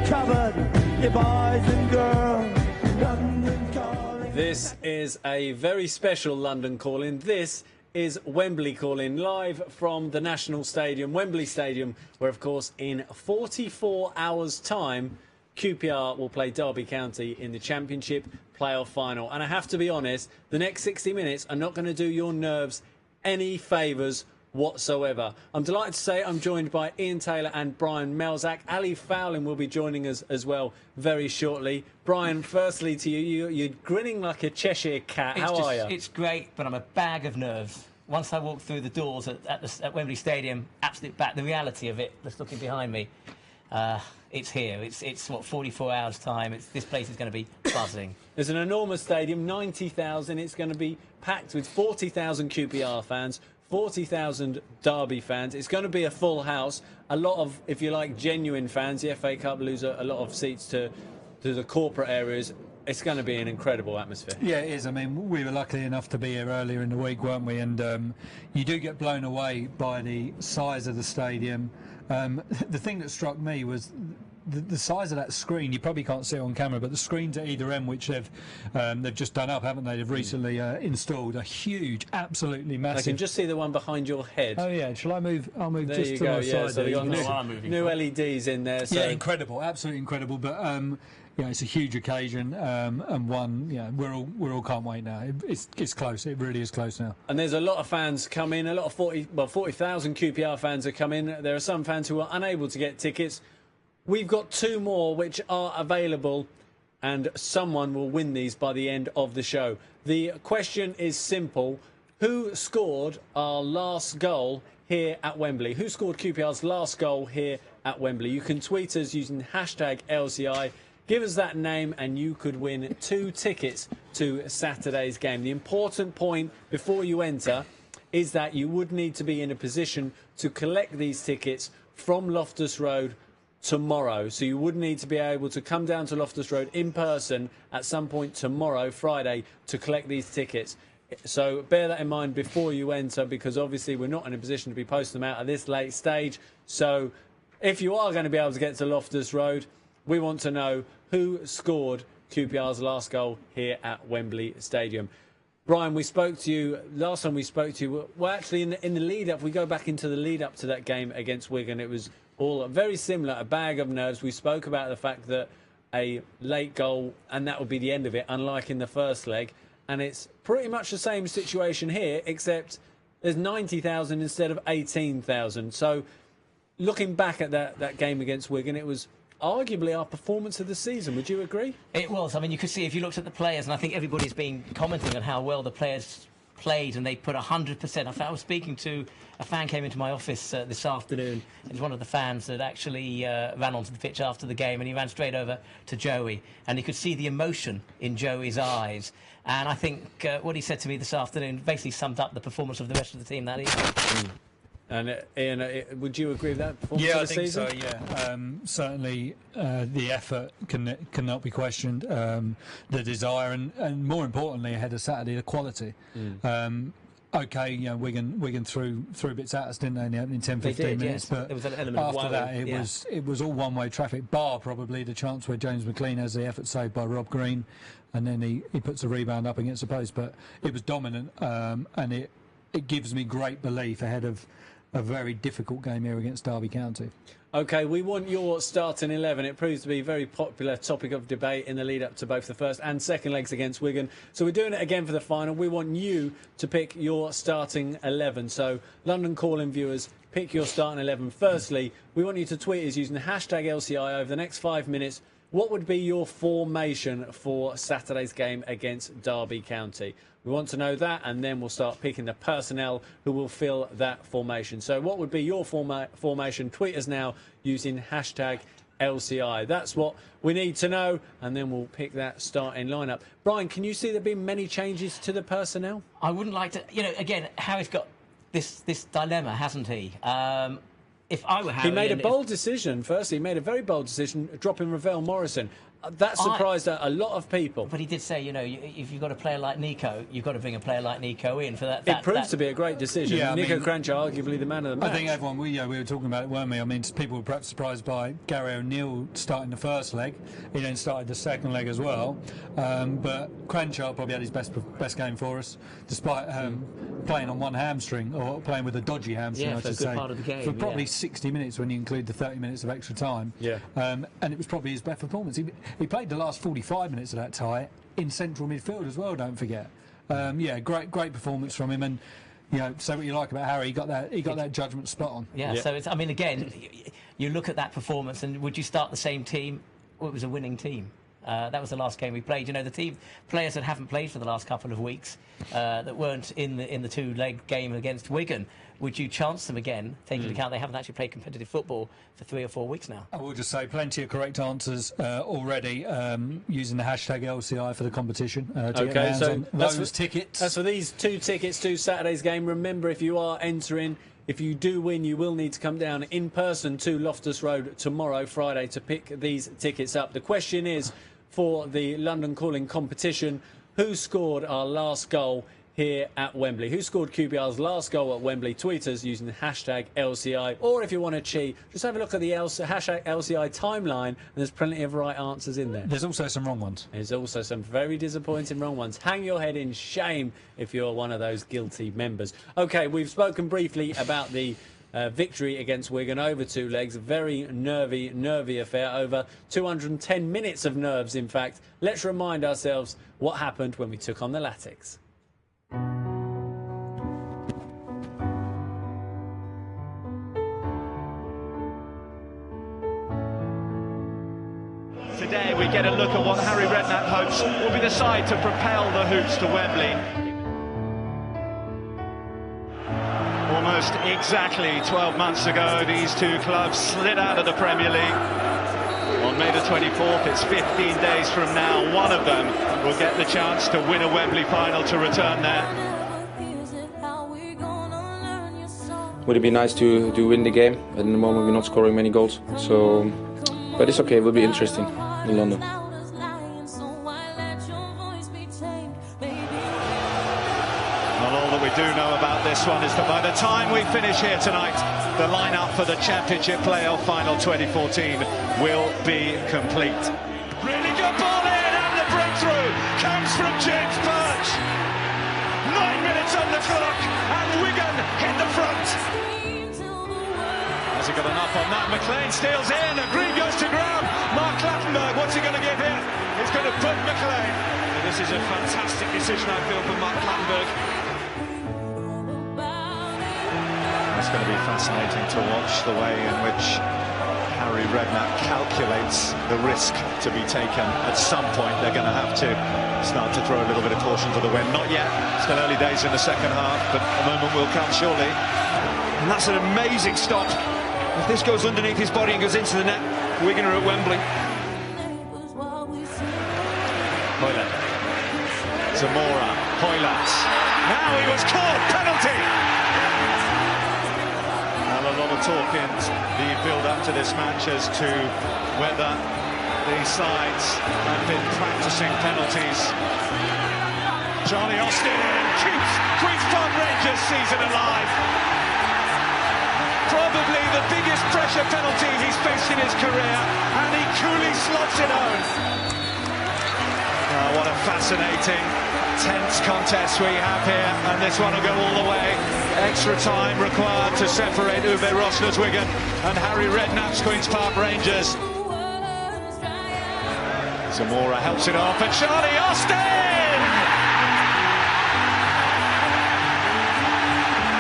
covered, you boys and girls. London calling. This is a very special London call-in. This is Wembley call-in, live from the National Stadium, Wembley Stadium, where, of course, in 44 hours' time, QPR will play Derby County in the Championship playoff final. And I have to be honest, the next 60 minutes are not going to do your nerves any favours whatsoever. I'm delighted to say I'm joined by Ian Taylor and Brian Melzack. Ale Faurlin will be joining us as well very shortly. Brian, firstly to you, you're grinning like a Cheshire cat. How are you? It's great, but I'm a bag of nerves. Once I walk through the doors at Wembley Stadium, absolute back, the reality of it, just looking behind me, it's here. It's what, 44 hours time. This place is going to be buzzing. There's an enormous stadium, 90,000. It's going to be packed with 40,000 QPR fans, 40,000 Derby fans. It's going to be a full house. A lot of, if you like, genuine fans. The FA Cup lose a lot of seats to the corporate areas. It's going to be an incredible atmosphere. Yeah, it is. I mean, we were lucky enough to be here earlier in the week, weren't we? And you do get blown away by the size of the stadium. The thing that struck me was the size of that screen. You probably can't see it on camera, but the screens at either end, which they've just done up, haven't they? They've recently installed, are huge, absolutely massive. I can just see the one behind your head. Oh yeah, shall I move? I'll move there just you to go. my Yeah, side. so there. you've got new LEDs in there. So. Yeah, incredible, absolutely incredible. But yeah, it's a huge occasion, and one, yeah, we're all can't wait now. It's close. It really is close now. And there's a lot of fans coming. A lot of 40,000 QPR fans are coming. There are some fans who are unable to get tickets. We've got two more which are available, and someone will win these by the end of the show. The question is simple: who scored our last goal here at Wembley? Who scored QPR's last goal here at Wembley? You can tweet us using hashtag LCI. Give us that name and you could win 2 tickets to Saturday's game. The important point before you enter is that you would need to be in a position to collect these tickets from Loftus Road tomorrow. So you would need to be able to come down to Loftus Road in person at some point tomorrow, Friday, to collect these tickets. So bear that in mind before you enter, because obviously we're not in a position to be posting them out at this late stage. So if you are going to be able to get to Loftus Road, we want to know who scored QPR's last goal here at Wembley Stadium. Brian, we spoke to you last time we spoke to you. Well, actually, in the lead up, we go back into the lead up to that game against Wigan. It was all very similar, a bag of nerves. We spoke about the fact that a late goal and that would be the end of it, unlike in the first leg. And it's pretty much the same situation here, except there's 90,000 instead of 18,000. So looking back at that game against Wigan, it was arguably our performance of the season. Would you agree? It was. I mean, you could see if you looked at the players, and I think everybody's been commenting on how well the players played, and they put 100%. I was speaking to a fan, came into my office this afternoon. It was one of the fans that actually ran onto the pitch after the game, and he ran straight over to Joey, and he could see the emotion in Joey's eyes. And I think what he said to me this afternoon basically summed up the performance of the rest of the team that evening. And Ian, would you agree with that performance Yeah, of I the think season? so. Yeah, certainly the effort cannot be questioned. The desire, and more importantly, ahead of Saturday, the quality. Okay, you know, Wigan threw bits at us, didn't they, in the opening 10-15 minutes? Yes. But there was an element after of that, it was all one-way traffic. Bar probably the chance where James McLean has the effort saved by Rob Green, and then he puts a rebound up against the post. But it was dominant, and it gives me great belief ahead of a very difficult game here against Derby County. OK, we want your starting 11. It proves to be a very popular topic of debate in the lead-up to both the first and second legs against Wigan. So we're doing it again for the final. We want you to pick your starting 11. So, London Calling viewers, pick your starting 11. Firstly, we want you to tweet us using the hashtag LCI over the next 5 minutes. What would be your formation for Saturday's game against Derby County? We want to know that, and then we'll start picking the personnel who will fill that formation. So what would be your formation? Tweet us now using hashtag LCI. That's what we need to know, and then we'll pick that starting lineup. Brian, can you see there been many changes to the personnel? I wouldn't like to, you know, again, Harry's got this dilemma, hasn't he? If I were Harry... He made a bold decision. Firstly, he made a very bold decision, dropping Ravel Morrison. that surprised a lot of people. But he did say, you know, if you've got a player like Niko, you've got to bring a player like Niko in for that. It proves to be a great decision. Yeah, Niko Kranjcar, arguably the man of the match. I think everyone, we were talking about it, weren't we? I mean, people were perhaps surprised by Gary O'Neill starting the first leg. He then started the second leg as well. But Kranjcar probably had his best game for us, despite playing on one hamstring, or playing with a dodgy hamstring, I should say. Part of the game, for probably 60 minutes when you include the 30 minutes of extra time. Yeah. And it was probably his best performance. He played the last 45 minutes of that tie in central midfield as well, don't forget. Yeah, great performance from him, and you know, say what you like about Harry, he got that judgment spot on. Yeah, so it's, I mean, again, you look at that performance, and would you start the same team? Well, it was a winning team. That was the last game we played. You know, the players that haven't played for the last couple of weeks, that weren't in the two-leg game against Wigan, would you chance them again, taking into account they haven't actually played competitive football for 3 or 4 weeks now? I will just say plenty of correct answers already, using the hashtag LCI for the competition. To get Okay, so on those tickets. As for these 2 tickets to Saturday's game, remember, if you are entering, if you do win, you will need to come down in person to Loftus Road tomorrow, Friday, to pick these tickets up. The question is, for the London Calling competition, who scored our last goal here at Wembley? Who scored QPR's last goal at Wembley? Tweet us using the hashtag LCI. Or if you want to cheat, just have a look at the hashtag LCI timeline, and there's plenty of right answers in there. There's also some wrong ones. There's also some very disappointing wrong ones. Hang your head in shame if you're one of those guilty members. OK, we've spoken briefly about the victory against Wigan over 2 legs. Very nervy affair. Over 210 minutes of nerves, in fact. Let's remind ourselves what happened when we took on the Latics. Today we get a look at what Harry Redknapp hopes will be the side to propel the Hoops to Wembley. Almost exactly 12 months ago, these 2 clubs slid out of the Premier League. On May the 24th, it's 15 days from now, one of them will get the chance to win a Wembley final to return there. Would it be nice to win the game? At the moment we're not scoring many goals, so but it's okay, it will be interesting in London. Well, all that we do know about this one is that by the time we finish here tonight, the lineup for the Championship Playoff Final 2014 will be complete. Really good ball in, and the breakthrough comes from James Birch. 9 minutes on the clock, and Wigan hit the front. Has he got enough on that? McLean steals in, and Green goes to ground. Mark Clattenburg, what's he going to give here? He's going to put McLean. And this is a fantastic decision, I feel, from Mark Clattenburg. It's going to be fascinating to watch the way in which Harry Redknapp calculates the risk to be taken. At some point, they're going to have to start to throw a little bit of caution to the wind. Not yet. Still early days in the second half, but the moment will come surely. And that's an amazing stop. If this goes underneath his body and goes into the net, Wigan are at Wembley. Hoyland. Zamora. Hoyland. Now he was caught. Penalty. Well, a lot of talk in the build-up to this match as to whether these sides have been practicing penalties. Charlie Austin keeps Queen's Park Rangers season alive. Probably the biggest pressure penalty he's faced in his career, and he coolly slots it home. Oh, what a fascinating, tense contest we have here, and this one will go all the way. Extra time required to separate Uwe Rosler's Wigan and Harry Redknapp's Queen's Park Rangers. Zamora helps it off, and Charlie Austin!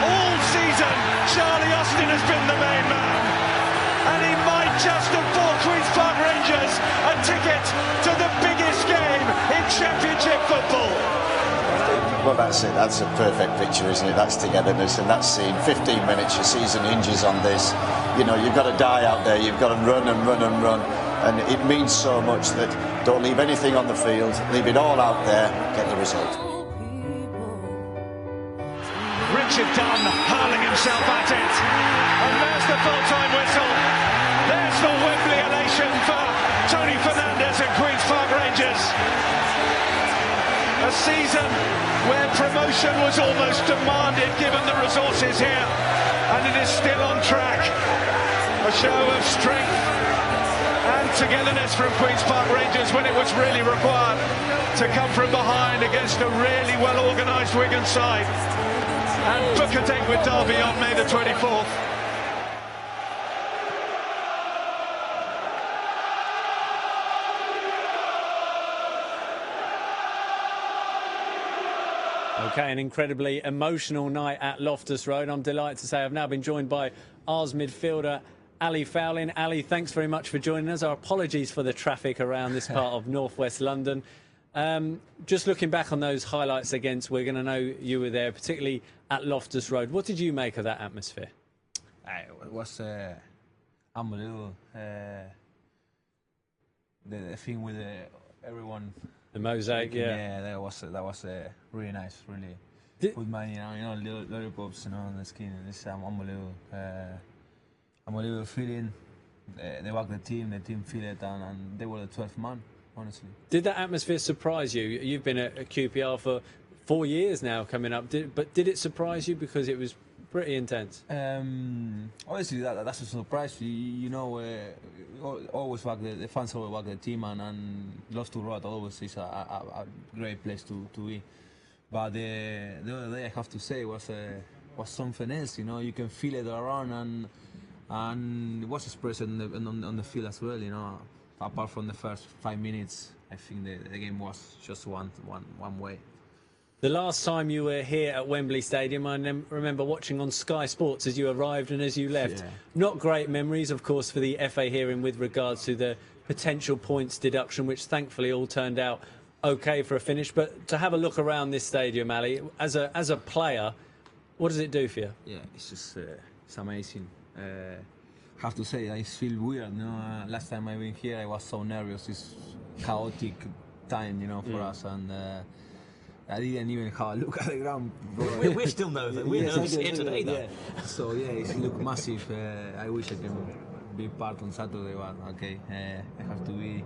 All season, Charlie Austin has been the main man, and he might just have bought Queen's Park Rangers a ticket to the biggest game in Championship football. Well, that's it. That's a perfect picture, isn't it? That's togetherness, and that's scene. 15 minutes, your season hinges on this. You know, you've got to die out there. You've got to run and run and run, and it means so much that don't leave anything on the field. Leave it all out there. Get the result. Richard Dunn hurling himself at it, and there's the full-time whistle. There's the Wembley elation for Tony Fernandes and Queen's season where promotion was almost demanded given the resources here, and it is still on track. A show of strength and togetherness from Queen's Park Rangers when it was really required to come from behind against a really well-organised Wigan side, and book a date with Derby on May the 24th. Okay, an incredibly emotional night at Loftus Road. I'm delighted to say I've now been joined by Ars midfielder Ale Faurlin. Ali, thanks very much for joining us. Our apologies for the traffic around this part of northwest London. Just looking back on those highlights against Wigan, I know you were there, particularly at Loftus Road. What did you make of that atmosphere? It was unbelievable. The thing with everyone. The mosaic, Yeah, that was really nice. Really, put my little lollipops, on the skin. It's unbelievable. Unbelievable feeling. They backed the team feel it, and they were the 12th man. Honestly. Did that atmosphere surprise you? You've been at QPR for 4 years now, coming up. But did it surprise you because it was pretty intense? Obviously, that's a surprise. Always back the fans always back the team, and Loftus Road always is a great place to be. But the other day, I have to say, was something else. You can feel it around, and it was expressed on the field as well. Apart from the first 5 minutes, I think the game was just one way. The last time you were here at Wembley Stadium, I remember watching on Sky Sports as you arrived and as you left. Yeah. Not great memories, of course, for the FA hearing with regards to the potential points deduction, which thankfully all turned out okay for a finish. But to have a look around this stadium, Ali, as a player, what does it do for you? Yeah, it's just it's amazing. Have to say, I feel weird. Last time I been here, I was so nervous. It's chaotic time, for us, and I didn't even have a look at the ground. We're still nervous. We're nervous here today, though. Yeah. So yeah, it looked massive. I wish I can be part on Saturday, but okay, I have to be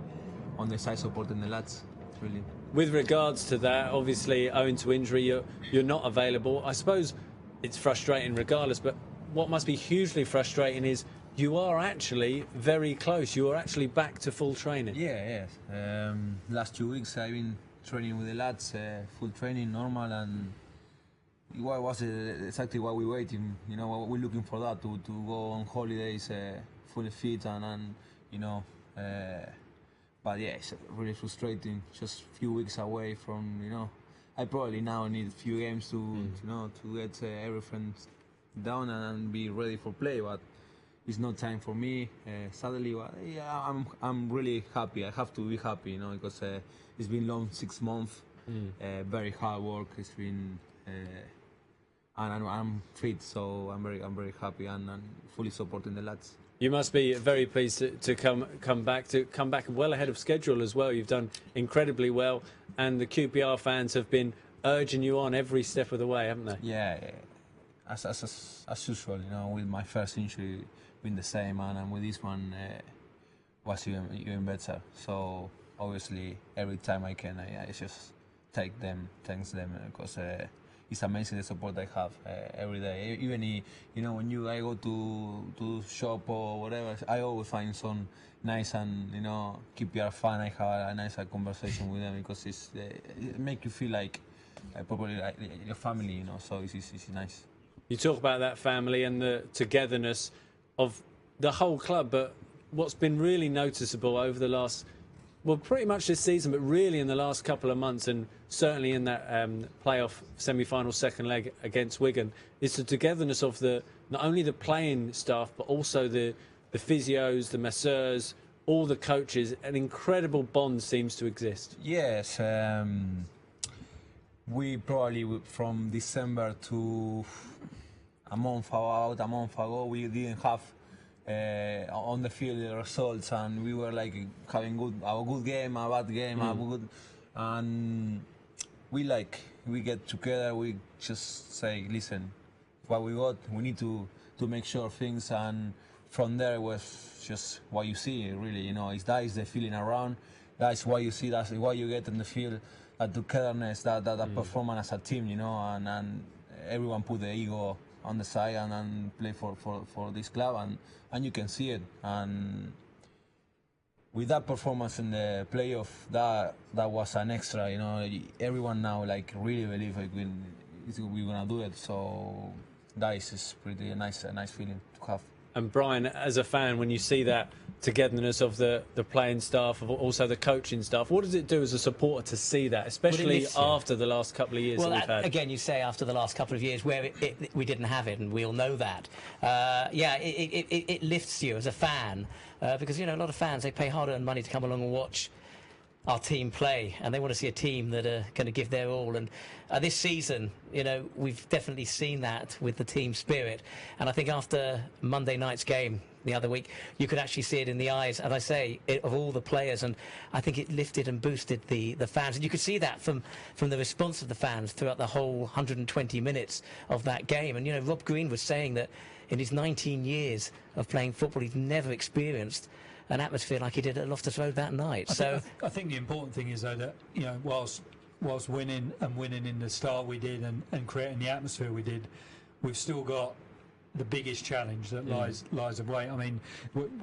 on the side supporting the lads. Really. With regards to that, obviously, owing to injury, you're not available. I suppose it's frustrating regardless, but what must be hugely frustrating is you are actually very close. You are actually back to full training. Yeah, yes. Last 2 weeks I've been training with the lads, full training, normal, and it was exactly what we waiting. We're looking for that to go on holidays fully fit and but yeah, it's really frustrating. Just a few weeks away from I probably now need a few games to get everything down and be ready for play, but it's not time for me. Sadly, yeah, I'm really happy. I have to be happy, because it's been long 6 months, very hard work. It's been, and I'm fit, so I'm very happy and fully supporting the lads. You must be very pleased to come back well ahead of schedule as well. You've done incredibly well, and the QPR fans have been urging you on every step of the way, haven't they? Yeah. As usual, with my first injury been the same, and with this one was even better. So obviously, every time I can, I just thanks them, because it's amazing the support I have every day. Even when I go to shop or whatever, I always find some nice and QPR fan. I have a nice conversation with them, because it make you feel like probably like your family, So it's nice. You talk about that family and the togetherness of the whole club, but what's been really noticeable over the last, pretty much this season, but really in the last couple of months, and certainly in that playoff semi-final second leg against Wigan, is the togetherness of not only the playing staff, but also the physios, the masseurs, all the coaches. An incredible bond seems to exist. Yes. We probably, from December to a month ago, we didn't have on the field the results, and we were like having a good game, a bad game, and we get together. We just say, listen, what we got, we need to make sure things, and from there it was just what you see. Really, is the feeling around. that's why you see, that's why you get in the field that togetherness, that performance as a team, you know, and everyone put the ego on the side and play for this club, and you can see it. And with that performance in the playoff, that was an extra, you know. Everyone now like really believe like we're gonna do it. So that is pretty a nice feeling to have. And Brian, as a fan, when you see that togetherness of the playing staff, of also the coaching staff, what does it do as a supporter to see that, especially after the last couple of years that we've had? Again, you say after the last couple of years where we didn't have it, and we all know that. It lifts you as a fan because, you know, a lot of fans, they pay hard-earned money to come along and watch our team play, and they want to see a team that are going to give their all. And this season, you know, we've definitely seen that with the team spirit. And I think after Monday night's game the other week, you could actually see it in the eyes, as I say, of all the players. And I think it lifted and boosted the fans. And you could see that from the response of the fans throughout the whole 120 minutes of that game. And, you know, Rob Green was saying that in his 19 years of playing football, he's never experienced an atmosphere like he did at Loftus Road that night. I think the important thing is, though, that, you know, whilst winning in the start we did and creating the atmosphere we did, we've still got the biggest challenge that lies away. I mean,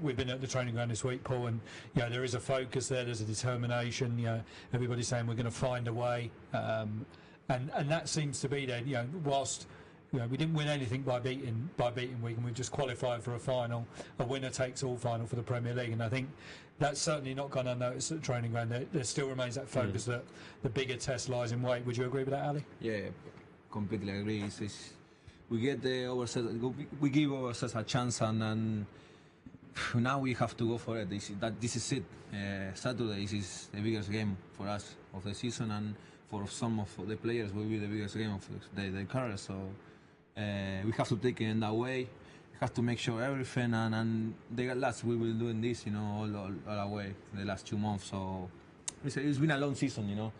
we've been at the training ground this week, Paul, and, you know, there is a focus there, there's a determination. You know, everybody's saying we're going to find a way, and that seems to be there. You know, whilst, you know, we didn't win anything by beating Wigan. We've just qualified for a final, a winner-takes-all final for the Premier League, and I think that's certainly not gone unnoticed at the training ground. There still remains that focus that the bigger test lies in weight. Would you agree with that, Ali? Yeah, completely agree. We get we give ourselves a chance, and now we have to go for it. This is it. Saturday is the biggest game for us of the season, and for some of the players will be the biggest game of their career. So we have to take it in that way. We have to make sure everything, and the last we will doing this, you know, all our way the last 2 months. So it's been a long season, you know.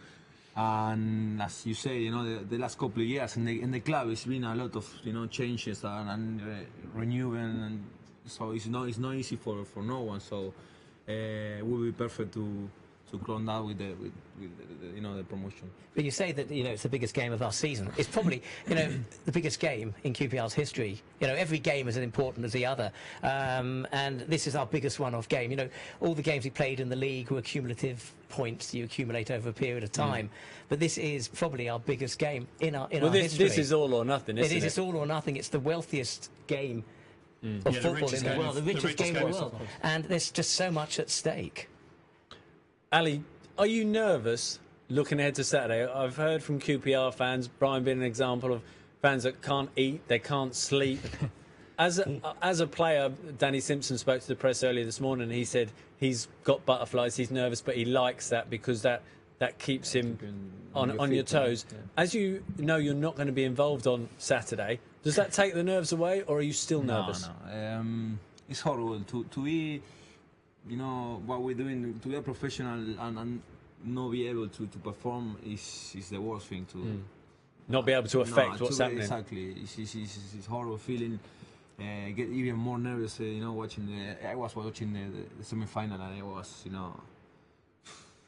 And as you say, you know, the last couple of years in the club, it's been a lot of, you know, changes and renewing, and so it's not easy for no one. So it will be perfect to clone that with the you know, the promotion. But you say that, you know, it's the biggest game of our season. It's probably, you know, the biggest game in QPR's history. You know, every game is as important as the other, and this is our biggest one-off game. You know, all the games we played in the league were cumulative points you accumulate over a period of time, but this is probably our biggest game in our history. This is all or nothing, isn't it? It's all or nothing. It's the wealthiest game of football in the world, the richest game in the world, and there's just so much at stake. Ali, are you nervous looking ahead to Saturday? I've heard from QPR fans, Brian being an example of fans that can't eat, they can't sleep. As a player, Danny Simpson spoke to the press earlier this morning. He said he's got butterflies, he's nervous, but he likes that because that keeps him on your toes. Yeah. As you know, you're not going to be involved on Saturday. Does that take the nerves away, or are you still nervous? No. It's horrible to be, you know, what we're doing, to be a professional and not be able to perform is the worst thing to not be able to affect what's happening. Exactly, it's horrible feeling. Get even more nervous, you know, I was watching the semi-final, and it was, you know,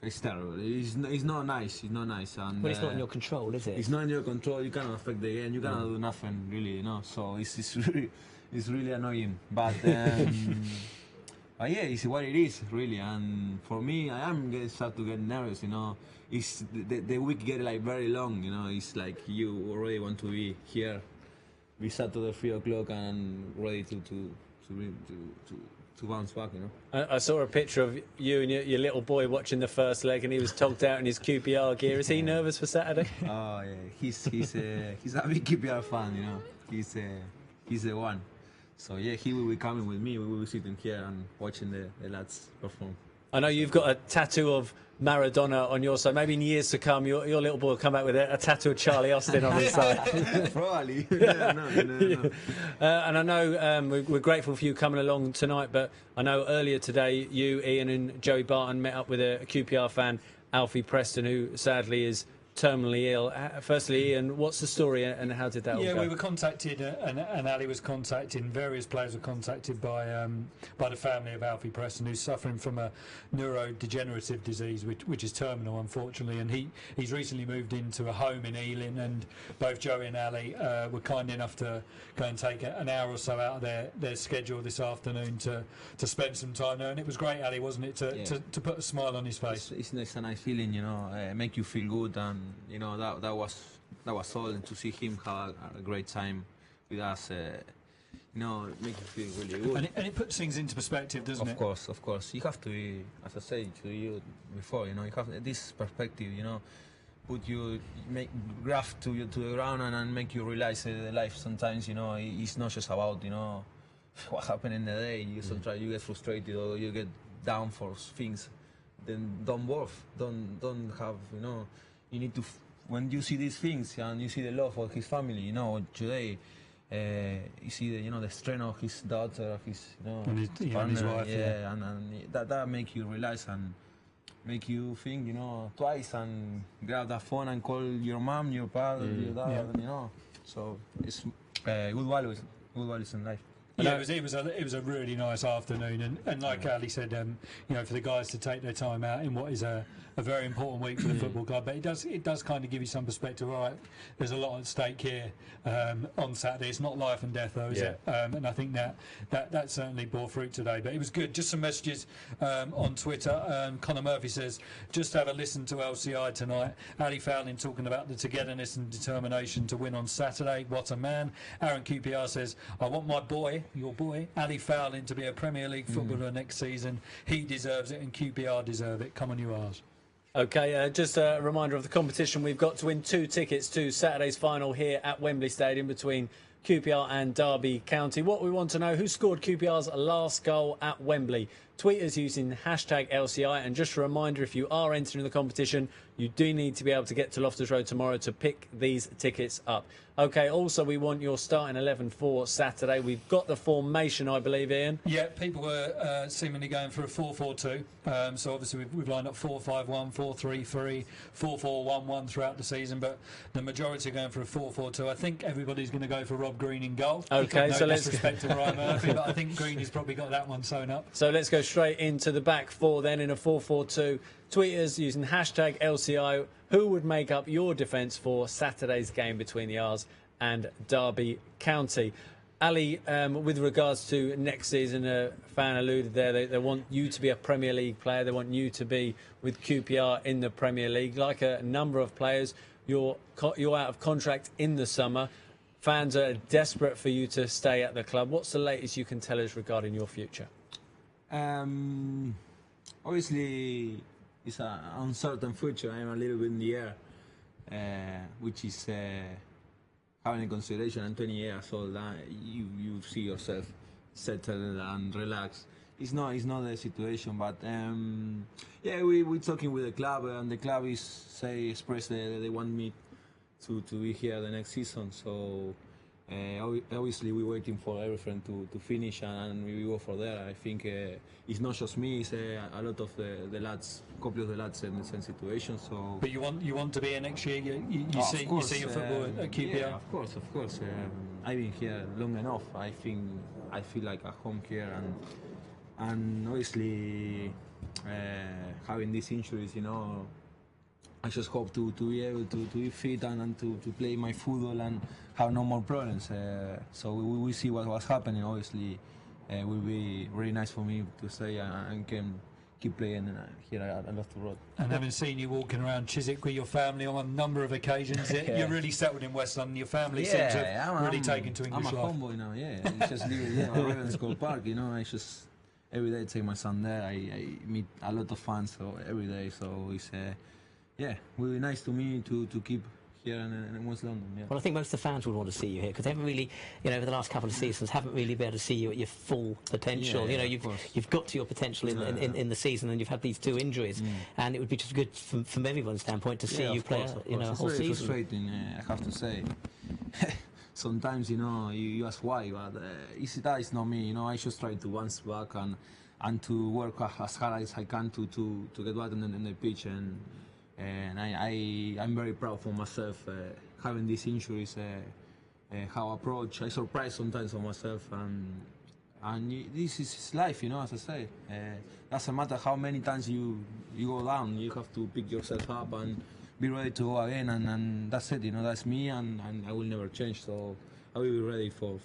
it's terrible. It's not nice. It's not nice. And, well, it's not in your control, is it? It's not in your control. You cannot affect the game. You cannot do nothing, really, you know. So it's really annoying. But yeah, it's what it is, really. And for me, I am start to get nervous, you know. It's the week get like very long, you know. It's like you already want to be here. We sat to the 3 o'clock and ready to bounce back, you know. I saw a picture of you and your little boy watching the first leg, and he was togged out in his QPR gear. Is he nervous for Saturday? Oh yeah, he's a big QPR fan, you know. He's the one. So yeah, he will be coming with me. We will be sitting here and watching the lads perform. I know you've got a tattoo of Maradona on your side. Maybe in years to come, your little boy will come out with a tattoo of Charlie Austin on his side. Probably. Yeah, no. And I know we're grateful for you coming along tonight, but I know earlier today you, Ian and Joey Barton met up with a QPR fan, Alfie Preston, who sadly is terminally ill. Firstly, Ian, what's the story and how did that all go? We were contacted, and Ali was contacted, and various players were contacted by the family of Alfie Preston, who's suffering from a neurodegenerative disease, which is terminal, unfortunately. And he's recently moved into a home in Ealing, and both Joey and Ali were kind enough to go and take an hour or so out of their schedule this afternoon to spend some time there. And it was great, Ali, wasn't it, to put a smile on his face? It's a nice feeling, make you feel good, and that was all. And to see him have a great time with us, make you feel really good. And it puts things into perspective, doesn't it? Of course. You have to be, as I said to you before, you have this perspective, make graph to the ground and make you realize life sometimes, it's not just about, what happened in the day. You sometimes you get frustrated or you get down for things. Then don't have, you need to, when you see these things and you see the love of his family, today, you see the strength of his daughter, his, and his partner, his wife, and that make you realize and make you think, twice and grab that phone and call your mom, your father, your dad, So it's good values in life. Yeah, it was a really nice afternoon, and like Ali said, for the guys to take their time out in what is a very important week for the football club, but it does kind of give you some perspective. All right, there's a lot at stake here on Saturday. It's not life and death, though, is it? And I think that certainly bore fruit today. But it was good. Just some messages on Twitter. Connor Murphy says, just have a listen to LCI tonight. Ale Faurlin talking about the togetherness and determination to win on Saturday. What a man. Aaron QPR says, I want my boy, your boy, Ale Faurlin, to be a Premier League footballer next season. He deserves it and QPR deserve it. Come on, you R's. Okay, just a reminder of the competition. We've got to win 2 tickets to Saturday's final here at Wembley Stadium between QPR and Derby County. What we want to know, who scored QPR's last goal at Wembley? Tweet us using hashtag LCI. And just a reminder, if you are entering the competition, you do need to be able to get to Loftus Road tomorrow to pick these tickets up. Okay, also we want your starting 11 for Saturday. We've got the formation, I believe, Ian. Yeah, people were seemingly going for a 4-4-2. So obviously we've lined up 4-5-1, 4-3-3, 4-4-1-1 throughout the season, but the majority are going for a 4-4-2. I think everybody's going to go for Rob Green in goal. Okay, no so let's disrespect to Ryan Murphy, but I think Green has probably got that one sewn up. So let's go straight into the back four then in a 4-4-2. Tweet us using hashtag LCI. Who would make up your defence for Saturday's game between the R's and Derby County? Ali, with regards to next season, a fan alluded there, they want you to be a Premier League player. They want you to be with QPR in the Premier League. Like a number of players, you're out of contract in the summer. Fans are desperate for you to stay at the club. What's the latest you can tell us regarding your future? Obviously, it's an uncertain future. I'm a little bit in the air, which is having in consideration I'm 20 years old. You see yourself settled and relaxed. It's not the situation, but we're talking with the club, and the club expressed they want me to be here the next season. So obviously we're waiting for everything to finish, and we go for there. I think it's not just me; it's a lot of the lads, a couple of the lads in the same situation. So, but you want to be here next year. You see your football at QPR. Yeah, of course. I've been here long enough. I think I feel like at home here, and obviously having these injuries, I just hope to be able to be fit and to play my football and have no more problems. So we will see what's happening. Obviously, it will be really nice for me to stay and can keep playing here at Loftus Road. And having seen you walking around Chiswick with your family on a number of occasions, you're really settled in West London. Your family seems to have really taken to English life. I'm a homeboy now, It's just living Ravenscourt Park, I just every day take my son there. I meet a lot of fans every day, so it's really nice to me to keep here in West London. Yeah. Well, I think most of the fans would want to see you here because they haven't really, over the last couple of seasons, haven't really been able to see you at your full potential. You've got to your potential in the season, and you've had these 2 injuries, and it would be just good from everyone's standpoint to see you play a whole season. It's frustrating, I have to say. Sometimes you ask why, but that is not me. I just try to bounce back and to work as hard as I can to get back in the pitch, and and I'm very proud for myself having these injuries. How I approach, I surprise sometimes for myself, and this is life, you know. As I say, doesn't matter how many times you go down, you have to pick yourself up and be ready to go again, and that's it, you know. That's me, and I will never change. So I will be ready for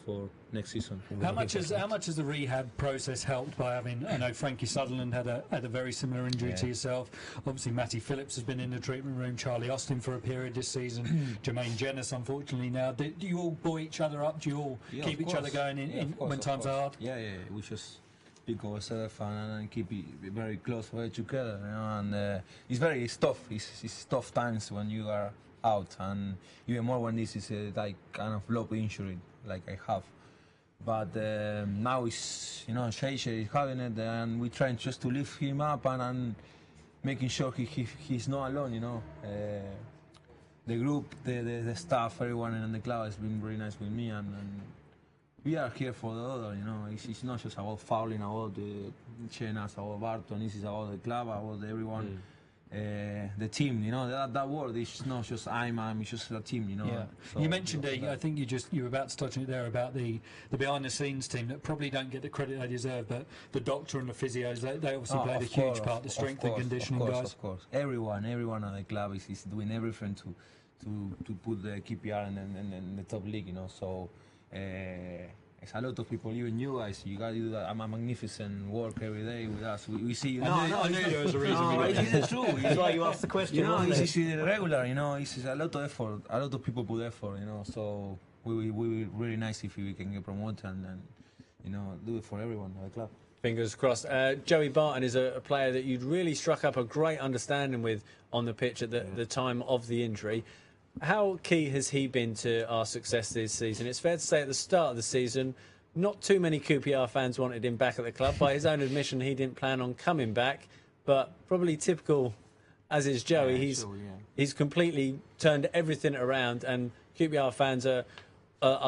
next season. How much has the rehab process helped by having? I know Frankie Sutherland had a very similar injury to yourself. Obviously, Matty Phillips has been in the treatment room. Charlie Austin for a period this season. Jermaine Jenas, unfortunately, now. Do you all buoy each other up? Do you all keep each other going when times are hard? Yeah. We just pick ourselves and keep it very close together. You know? And it's tough. It's tough times when you are out, and even more when this is like kind of low injury like I have. But now it's, you know, Sheisha is having it, and we're trying just to lift him up and making sure he's not alone, you know. The group, the staff, everyone in the club has been very nice with me, and we are here for the other, you know. It's not just about Faurlin, about the Chenas, about Barton. This is about the club, about everyone. The team, you know, that word is not just it's just a team, you know. Yeah. So you mentioned, I think you were about to touch on it there about the behind-the-scenes team that probably don't get the credit they deserve, but the doctor and the physios, they obviously played a huge part. The strength and conditioning guys. Of course, everyone at the club is doing everything to put the QPR in the top league, you know. So it's a lot of people, even you guys. You got to do that. A magnificent work every day with us. We see you. I knew there was a reason. No, it's true. That's why you asked the question. You know, it's regular. You know, it's a lot of effort. A lot of people put effort. You know, so we really nice if we can get promoted and you know, do it for everyone at the club. Fingers crossed. Joey Barton is a player that you'd really struck up a great understanding with on the pitch at the time of the injury. How key has he been to our success this season? It's fair to say at the start of the season, not too many QPR fans wanted him back at the club. By his own admission, he didn't plan on coming back, but probably typical, as is Joey, he's completely turned everything around, and QPR fans are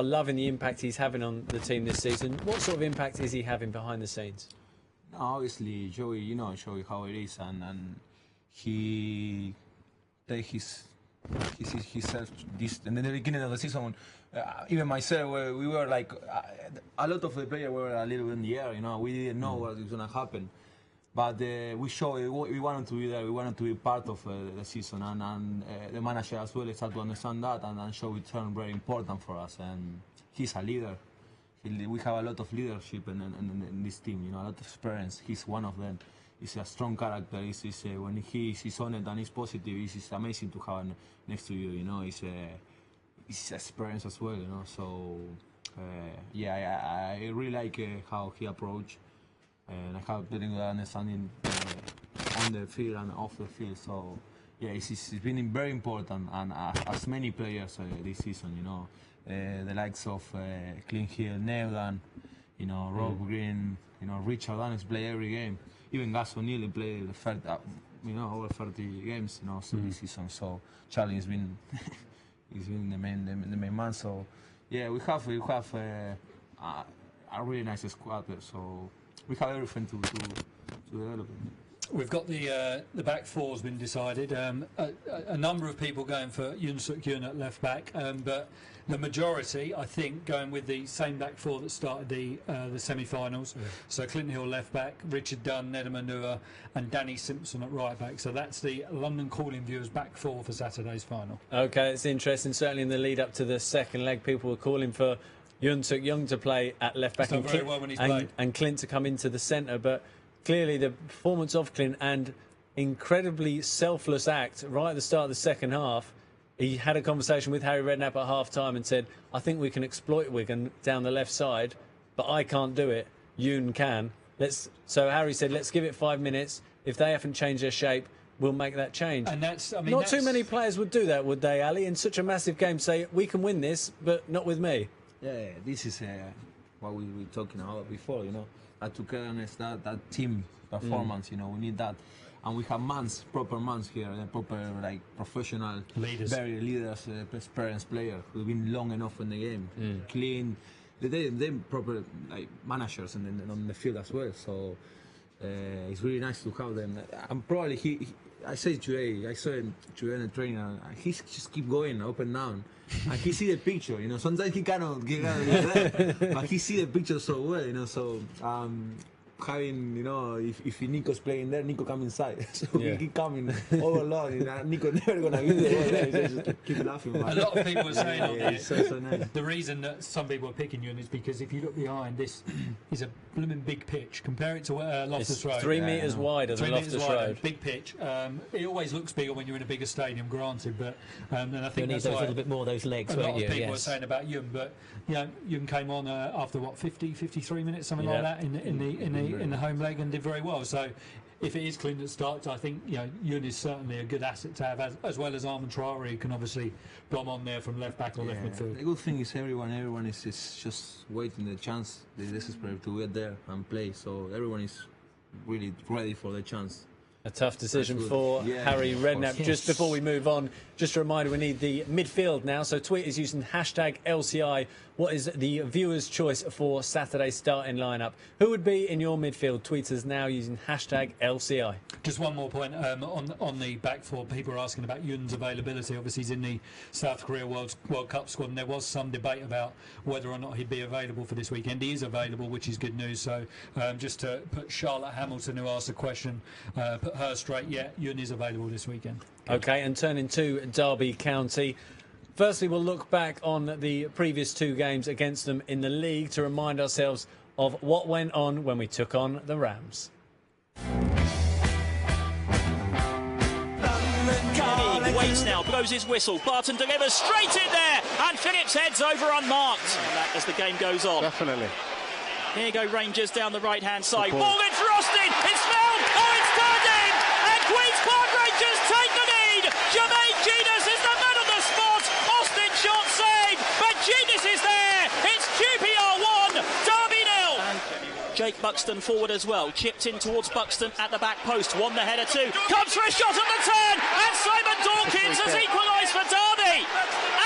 loving the impact he's having on the team this season. What sort of impact is he having behind the scenes? No, obviously, Joey, you know, Joey how it is, and he takes himself this, and in the beginning of the season, even myself, we were like, a lot of the players were a little bit in the air, you know. We didn't know what was going to happen, but we showed we wanted to be there, we wanted to be part of the season, and the manager as well started to understand that, and Joey turned very important for us, and he's a leader. We have a lot of leadership in this team, you know, a lot of experience. He's one of them. He's a strong character. When he's on it and he's positive, it's amazing to have next to you. You know, it's experience as well. You know, so I really like how he approached, and I have very good understanding on the field and off the field. So yeah, it's been very important, and as many players this season. You know, the likes of Clint Hill, Neudan, you know, Rob Green, you know, Richard Danes play every game. Even Gus O'Neill played over 30 games, you know, so this season. So Charlie has been the main man. So yeah, we have a really nice squad. So we have everything to develop. We've got the back four's been decided. A number of people going for Yoon Suk Yoon at left back, but the majority, I think, going with the same back four that started the semi-finals. Yeah. So Clinton Hill left back, Richard Dunn, Nedum Anua, and Danny Simpson at right back. So that's the London Calling Viewers back four for Saturday's final. Okay, it's interesting. Certainly in the lead up to the second leg, people were calling for Yoon Suk Yoon to play at left back and Clint to come into the centre, but clearly the performance of Clint and incredibly selfless act right at the start of the second half. He had a conversation with Harry Redknapp at half-time and said, I think we can exploit Wigan down the left side, but I can't do it. Yoon can. So Harry said, let's give it 5 minutes. If they haven't changed their shape, we'll make that change. And not too many players would do that, would they, Ali? In such a massive game, say, we can win this, but not with me. Yeah, this is what we were talking about before, you know. That togetherness, that team performance, you know, we need that. And we have proper mans here, proper professional leaders, very leaders, experienced players who've been long enough in the game, clean. They're proper managers on the field as well. So it's really nice to have them. And probably I said today, I saw him today in the training, and he just keep going up and down. And he see the picture, you know. Sometimes he cannot do that, but he see the picture so well, you know. So having, you know, if Niko's playing there, Niko come inside. So he keep coming overload. You know, Niko never gonna get the ball there. So just keep laughing. A lot of people are saying on there, so nice. the reason that some people are picking you is because if you look behind, this is a blooming big pitch. Compare it to Loftus Road. 3 metres wider than 3 metres Loftus wider, Road. big pitch. It always looks bigger when you're in a bigger stadium, granted, but and I You think need that's those why little bit more of those legs, a lot won't of you? people are Yes. saying about Jung, but you know, Jung came on after what 53 minutes, something like that, in the home leg, and did very well. So if it is clean that starts, I think, you know, Jung is certainly a good asset to have, as well as Armand Traore, who can obviously bomb on there from left back or left midfield. The good thing is everyone is just waiting the chance. They're desperate to get there and play. So everyone is really ready for the chance. A tough decision That's for good. Yeah, Harry of Redknapp. course. Just before we move on, just a reminder, we need the midfield now. So tweet is using hashtag LCI. What is the viewer's choice for Saturday's starting lineup? Who would be in your midfield? Tweet us now using hashtag LCI. Just one more point on the back four. People are asking about Yun's availability. Obviously, he's in the South Korea World Cup squad, and there was some debate about whether or not he'd be available for this weekend. He is available, which is good news. So just to put Charlotte Hamilton, who asked the question, put her straight. Yeah, Yun is available this weekend. Okay, and turning to Derby County. Firstly, we'll look back on the previous 2 games against them in the league to remind ourselves of what went on when we took on the Rams. He waits now, blows his whistle. Barton delivers straight in there, and Phillips heads over unmarked. And that as the game goes on. Definitely. Here go Rangers down the right-hand side. Ball in for Austin. It's fouled. Oh, it's turned in. And Queen's Park Rangers take the lead. Jermaine Genius is the man on the spot. Austin shot saved, but Genius is there. It's QPR 1, Derby 0. And Jake Buxton forward as well. Chipped in towards Buxton at the back post. Won the header too. Comes for a shot at the turn. And Simon Dawkins has equalised for Derby.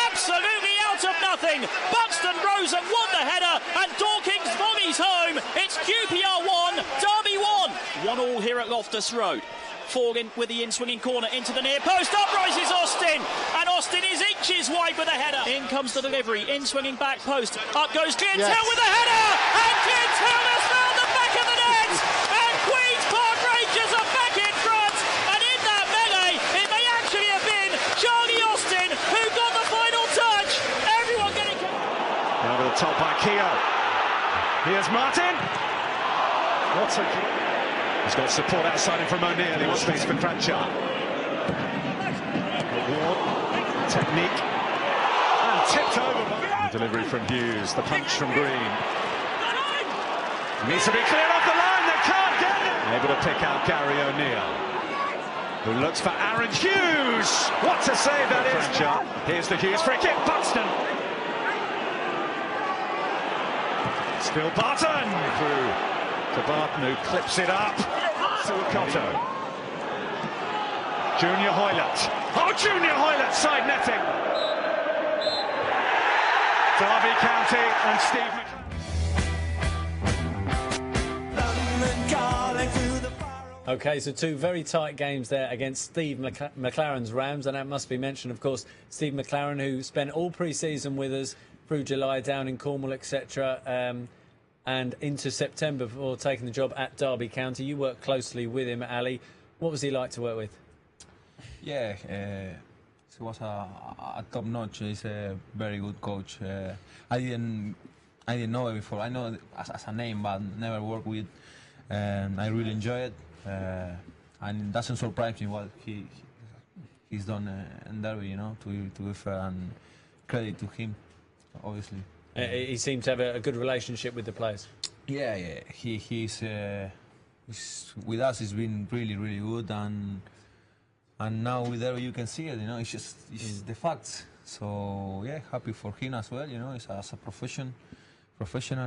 Absolutely out of nothing. Buxton rose and won the header. And Dawkins volleys home. It's QPR 1, Derby 1. 1-1 here at Loftus Road. Faurlin with the in-swinging corner into the near post. Up rises Austin. And Austin is inches wide with a header. In comes the delivery. In-swinging back post. Up goes Clientele with a header. And Clientele has found the back of the net. And Queen's Park Rangers are back in front. And in that melee, it may actually have been Charlie Austin who got the final touch. Everyone getting... Over the top by Keogh. Here's Martin. What's a... He's got support outside him from O'Neill. He wants space for Kranjcar. Technique. And tipped over. The delivery from Hughes. The punch from Green. Needs to be cleared off the line. They can't get it. Able to pick out Gary O'Neill, who looks for Aaron Hughes. What a save that is. Kranjcar. Here's the Hughes free kick. Buxton. Still Barton. Through to Barton, who clips it up. Suakoto. Junior Hoylett. Oh, Junior Hoylett side netting. Derby County and Steve McLaren. Okay, so 2 very tight games there against Steve McLaren's Rams, and that must be mentioned, of course, Steve McLaren, who spent all pre-season with us through July down in Cornwall, etc., and into September before taking the job at Derby County. You worked closely with him, Ali. What was he like to work with? Yeah, he was a top notch. He's a very good coach. I didn't know it before. I know it as a name, but never worked with. I really enjoy it, and it doesn't surprise me what he's done in Derby. You know, to be fair, and credit to him, obviously. He seemed to have a good relationship with the players. Yeah. He's with us. He's been really good, and now with Derby you can see it. You know, it's the facts. So yeah, happy for him as well. You know, he's as a professional.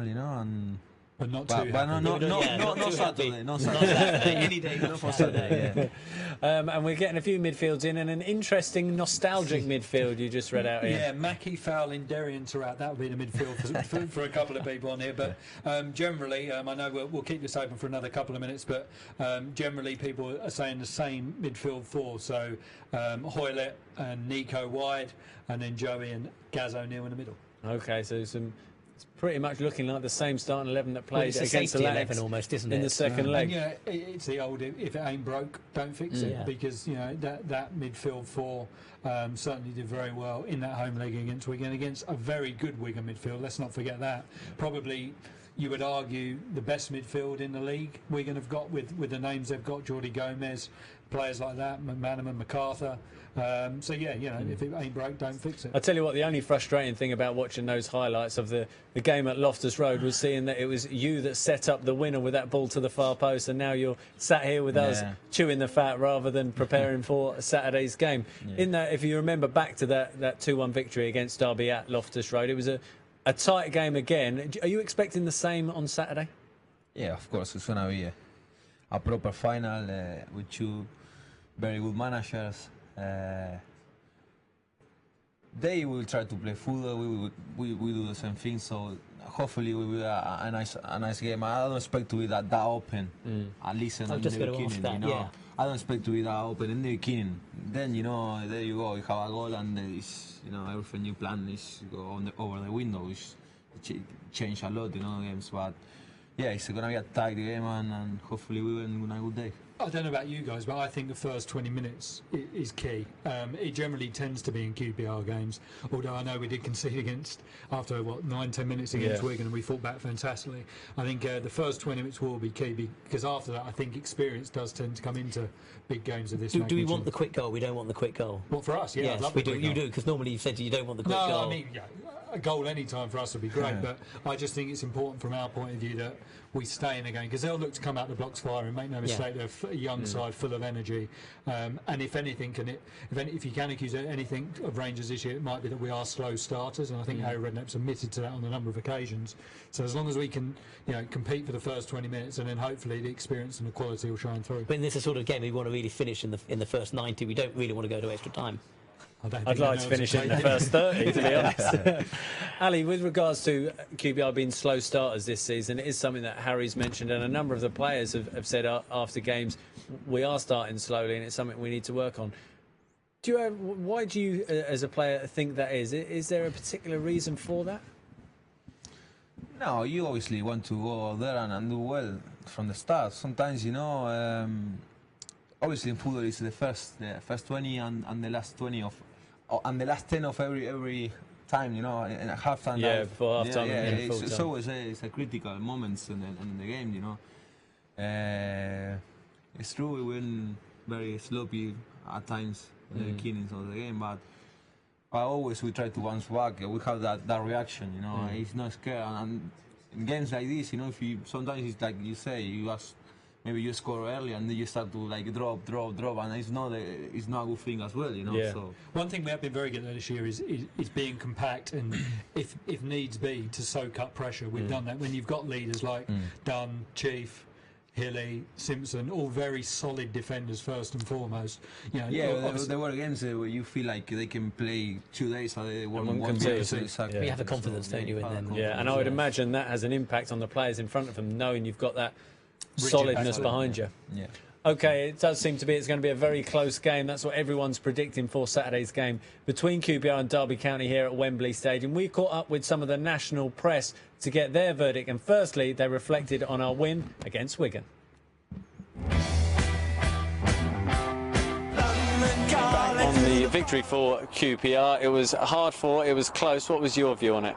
You know, But not too But happy. no Saturday. No Saturday. Any day, not for Saturday. Yeah. And we're getting a few midfields in, and an interesting nostalgic midfield you just read out here. Yeah, Mackie, Faurlin, Derry Tarat. That would be the midfield for a couple of people on here. But generally, I know we'll keep this open for another couple of minutes, but generally people are saying the same midfield four. So Hoylett and Niko wide, and then Joey and Gaz O'Neill in the middle. Okay, so it's pretty much looking like the same starting 11 that played against the 11 almost, isn't it? In the second leg. And, yeah, it's the old if it ain't broke, don't fix it. Because that midfield four certainly did very well in that home leg against Wigan, against a very good Wigan midfield. Let's not forget that. Probably, you would argue, the best midfield in the league Wigan have got with the names they've got: Jordi Gomez, players like that, McManaman, MacArthur. So yeah, if it ain't broke, don't fix it. I'll tell you what, the only frustrating thing about watching those highlights of the game at Loftus Road was seeing that it was you that set up the winner with that ball to the far post, and now you're sat here with us chewing the fat rather than preparing for Saturday's game. In that, if you remember back to that 2-1 victory against Derby at Loftus Road, it was a tight game again. Are you expecting the same on Saturday? Yeah, of course, it's going to be a proper final with two very good managers. They will try to play football. We do the same thing. So hopefully we will a nice game. I don't expect to be that open. At least in the beginning, I don't expect to be that open in the beginning. Then there you go. You have a goal, and it's, everything you plan is go over the window. Which change a lot, games. But yeah, it's gonna be a tight game, and hopefully we win a good day. I don't know about you guys, but I think the first 20 minutes is key. It generally tends to be in QPR games, although I know we did concede after 9-10 minutes against Wigan, and we fought back fantastically. I think the first 20 minutes will be key, because after that I think experience does tend to come into big games of this magnitude. Do we want the quick goal? We don't want the quick goal. What, for us? Yeah, yes, I'd love we do. You do, because normally you've said you don't want the quick goal. No, I mean, a goal any time for us would be great, but I just think it's important from our point of view that we stay in the game, because they'll look to come out the blocks firing. Make no mistake, they're a young side full of energy, and if anything, if you can accuse anything of Rangers this year, it might be that we are slow starters, and I think Harry Redknapp's admitted to that on a number of occasions. So as long as we can compete for the first 20 minutes, and then hopefully the experience and the quality will shine through. But in this sort of game we want to really finish in the first 90. We don't really want to go to extra time. I'd like to finish it in the first 30, to be honest. Ali, with regards to QPR being slow starters this season, it is something that Harry's mentioned, and a number of the players have said after games, we are starting slowly, and it's something we need to work on. Why do you, as a player, think that is? Is there a particular reason for that? No, you obviously want to go there and do well from the start. Sometimes, obviously in football it's the first 20 and the last 20 and the last 10 of every time, in a half time. Yeah, before half time. It's always a critical moments in the game, It's true we win very sloppy at times in the beginnings of the game, but always we try to bounce back. We have that reaction, It's not scared. And in games like this, if you sometimes it's like you say, maybe you score early and then you start to drop, and it's not a good thing as well, So one thing we have been very good at this year is being compact, and if needs be, to soak up pressure. We've done that when you've got leaders like Dunn, Chief, Hilly, Simpson, all very solid defenders first and foremost. They were games where you feel like they can play 2 days so they won one game. Exactly. You have a confidence, don't you, in them? Yeah, and I would imagine that has an impact on the players in front of them, knowing you've got that solidness behind you. Yeah. Okay, it does seem to be it's going to be a very close game. That's what everyone's predicting for Saturday's game between QPR and Derby County here at Wembley Stadium. We caught up with some of the national press to get their verdict, and firstly they reflected on our win against Wigan. On the victory for QPR, it was hard fought, it was close. What was your view on it?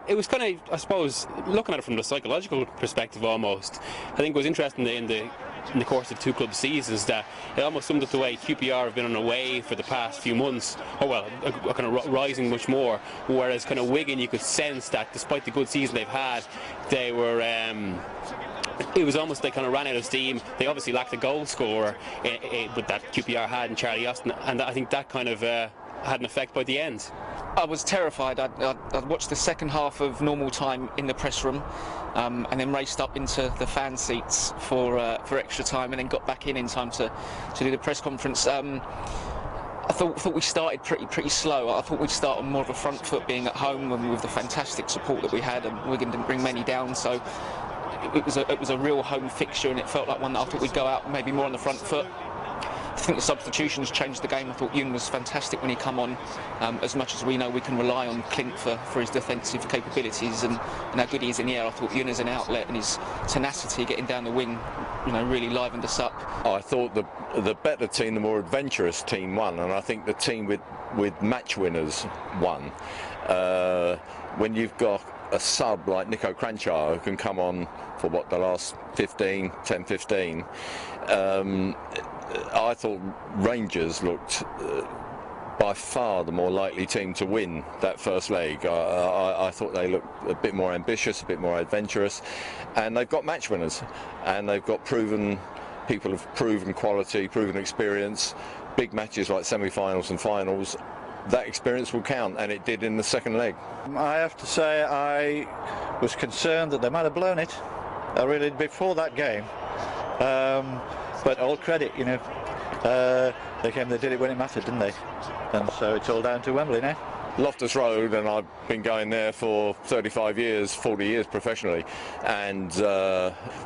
It was kind of, I suppose, looking at it from the psychological perspective almost. I think it was interesting in the course of 2 club seasons that it almost summed up the way QPR have been on a wave for the past few months, kind of rising much more, whereas kind of Wigan, you could sense that despite the good season they've had, they were it was almost they kind of ran out of steam. They obviously lacked a goal scorer with that QPR had in Charlie Austin, and I think that kind of had an effect by the end. I was terrified. I'd watched the second half of normal time in the press room, and then raced up into the fan seats for extra time, and then got back in time to do the press conference. I thought we started pretty slow. I thought we'd start on more of a front foot, being at home, and with the fantastic support that we had, and Wigan didn't bring many down, so it was a real home fixture, and it felt like one that I thought we'd go out maybe more on the front foot. I think the substitutions changed the game. I thought Yoon was fantastic when he come on. As much as we know we can rely on Clint for his defensive capabilities and how good he is in the air, I thought Yoon as an outlet and his tenacity getting down the wing, really livened us up. I thought the better team, the more adventurous team won, and I think the team with match winners won. When you've got a sub like Niko Kranjcar who can come on for the last 10-15, I thought Rangers looked by far the more likely team to win that first leg. I thought they looked a bit more ambitious, a bit more adventurous, and they've got match winners, and they've got people of proven quality, proven experience. Big matches like semi-finals and finals, that experience will count, and it did in the second leg. I have to say I was concerned that they might have blown it. I really before that game. But all credit, they did it when it mattered, didn't they? And so it's all down to Wembley now. Loftus Road, and I've been going there for 35 years, 40 years professionally, and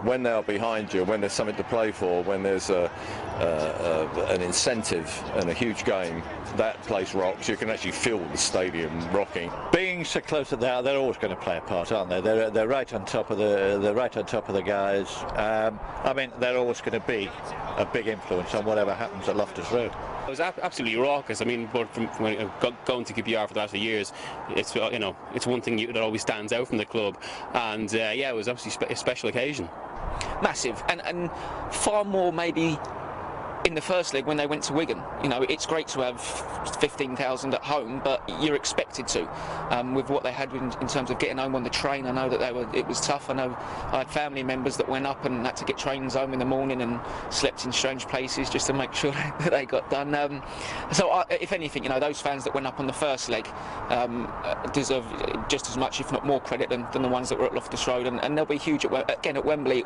when they are behind you, when there's something to play for, when there's an incentive and a huge game, that place rocks. You can actually feel the stadium rocking. Being so close to that, they're always going to play a part, aren't they? They're right on top of the guys. I mean, they're always going to be a big influence on whatever happens at Loftus Road. It was absolutely raucous. I mean, but from going to QPR for the last few years, it's it's one thing that always stands out from the club, and yeah, it was absolutely a special occasion. Massive, and far more maybe in the first leg when they went to Wigan. It's great to have 15,000 at home, but you're expected to. With what they had in terms of getting home on the train, I know that it was tough. I know I had family members that went up and had to get trains home in the morning and slept in strange places just to make sure that they got done. So if anything, those fans that went up on the first leg deserve just as much, if not more, credit than the ones that were at Loftus Road, and they'll be huge again at Wembley.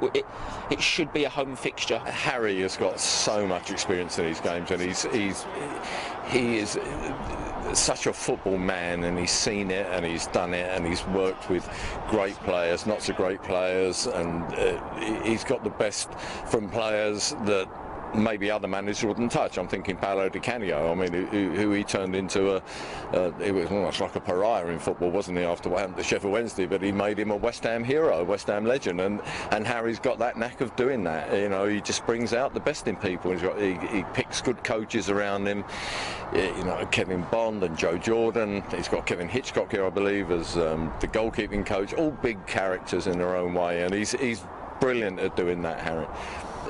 It should be a home fixture. Harry has got so much experience in these games, and he is such a football man, and he's seen it and he's done it, and he's worked with great players, not so great players, and he's got the best from players that maybe other managers wouldn't touch. I'm thinking Paolo Di Canio. I mean, who he turned into it was almost like a pariah in football, wasn't he, after what happened to Sheffield Wednesday? But he made him a West Ham hero, a West Ham legend, and Harry's got that knack of doing that. He just brings out the best in people. He picks good coaches around him. Kevin Bond and Joe Jordan. He's got Kevin Hitchcock here, I believe, as the goalkeeping coach. All big characters in their own way, and he's brilliant at doing that, Harry.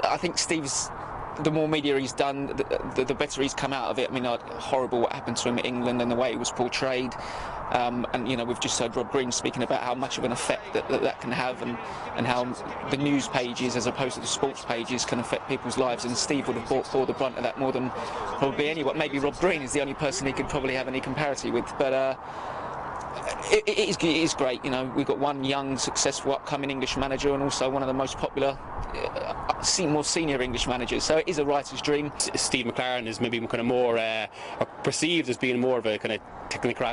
I think Steve's. The more media he's done, the better he's come out of it. I mean, horrible what happened to him in England and the way he was portrayed. And we've just heard Rob Green speaking about how much of an effect that can have, and how the news pages as opposed to the sports pages can affect people's lives. And Steve would have bore the brunt of that more than probably anyone. Maybe Rob Green is the only person he could probably have any comparison with. But it is great. We've got one young, successful, upcoming English manager, and also one of the most popular, more senior English managers. So it is a writer's dream. Steve McLaren is maybe kind of more perceived as being more of a kind of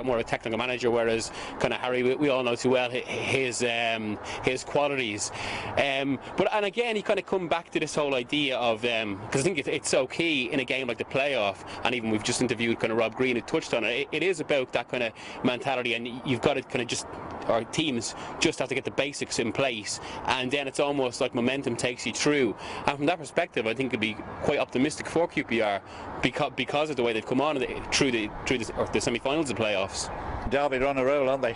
more of a technical manager, whereas kind of Harry, we all know too well his qualities. But again, he kind of come back to this whole idea of because I think it's so key in a game like the playoff, and even we've just interviewed kind of Rob Green who touched on it. It is about that kind of mentality, and you've got to kind of our teams just have to get the basics in place, and then it's almost like momentum takes you through. And from that perspective, I think it'd be quite optimistic for QPR because of the way they've come on through the semi-finals and playoffs. Derby are on a roll, aren't they?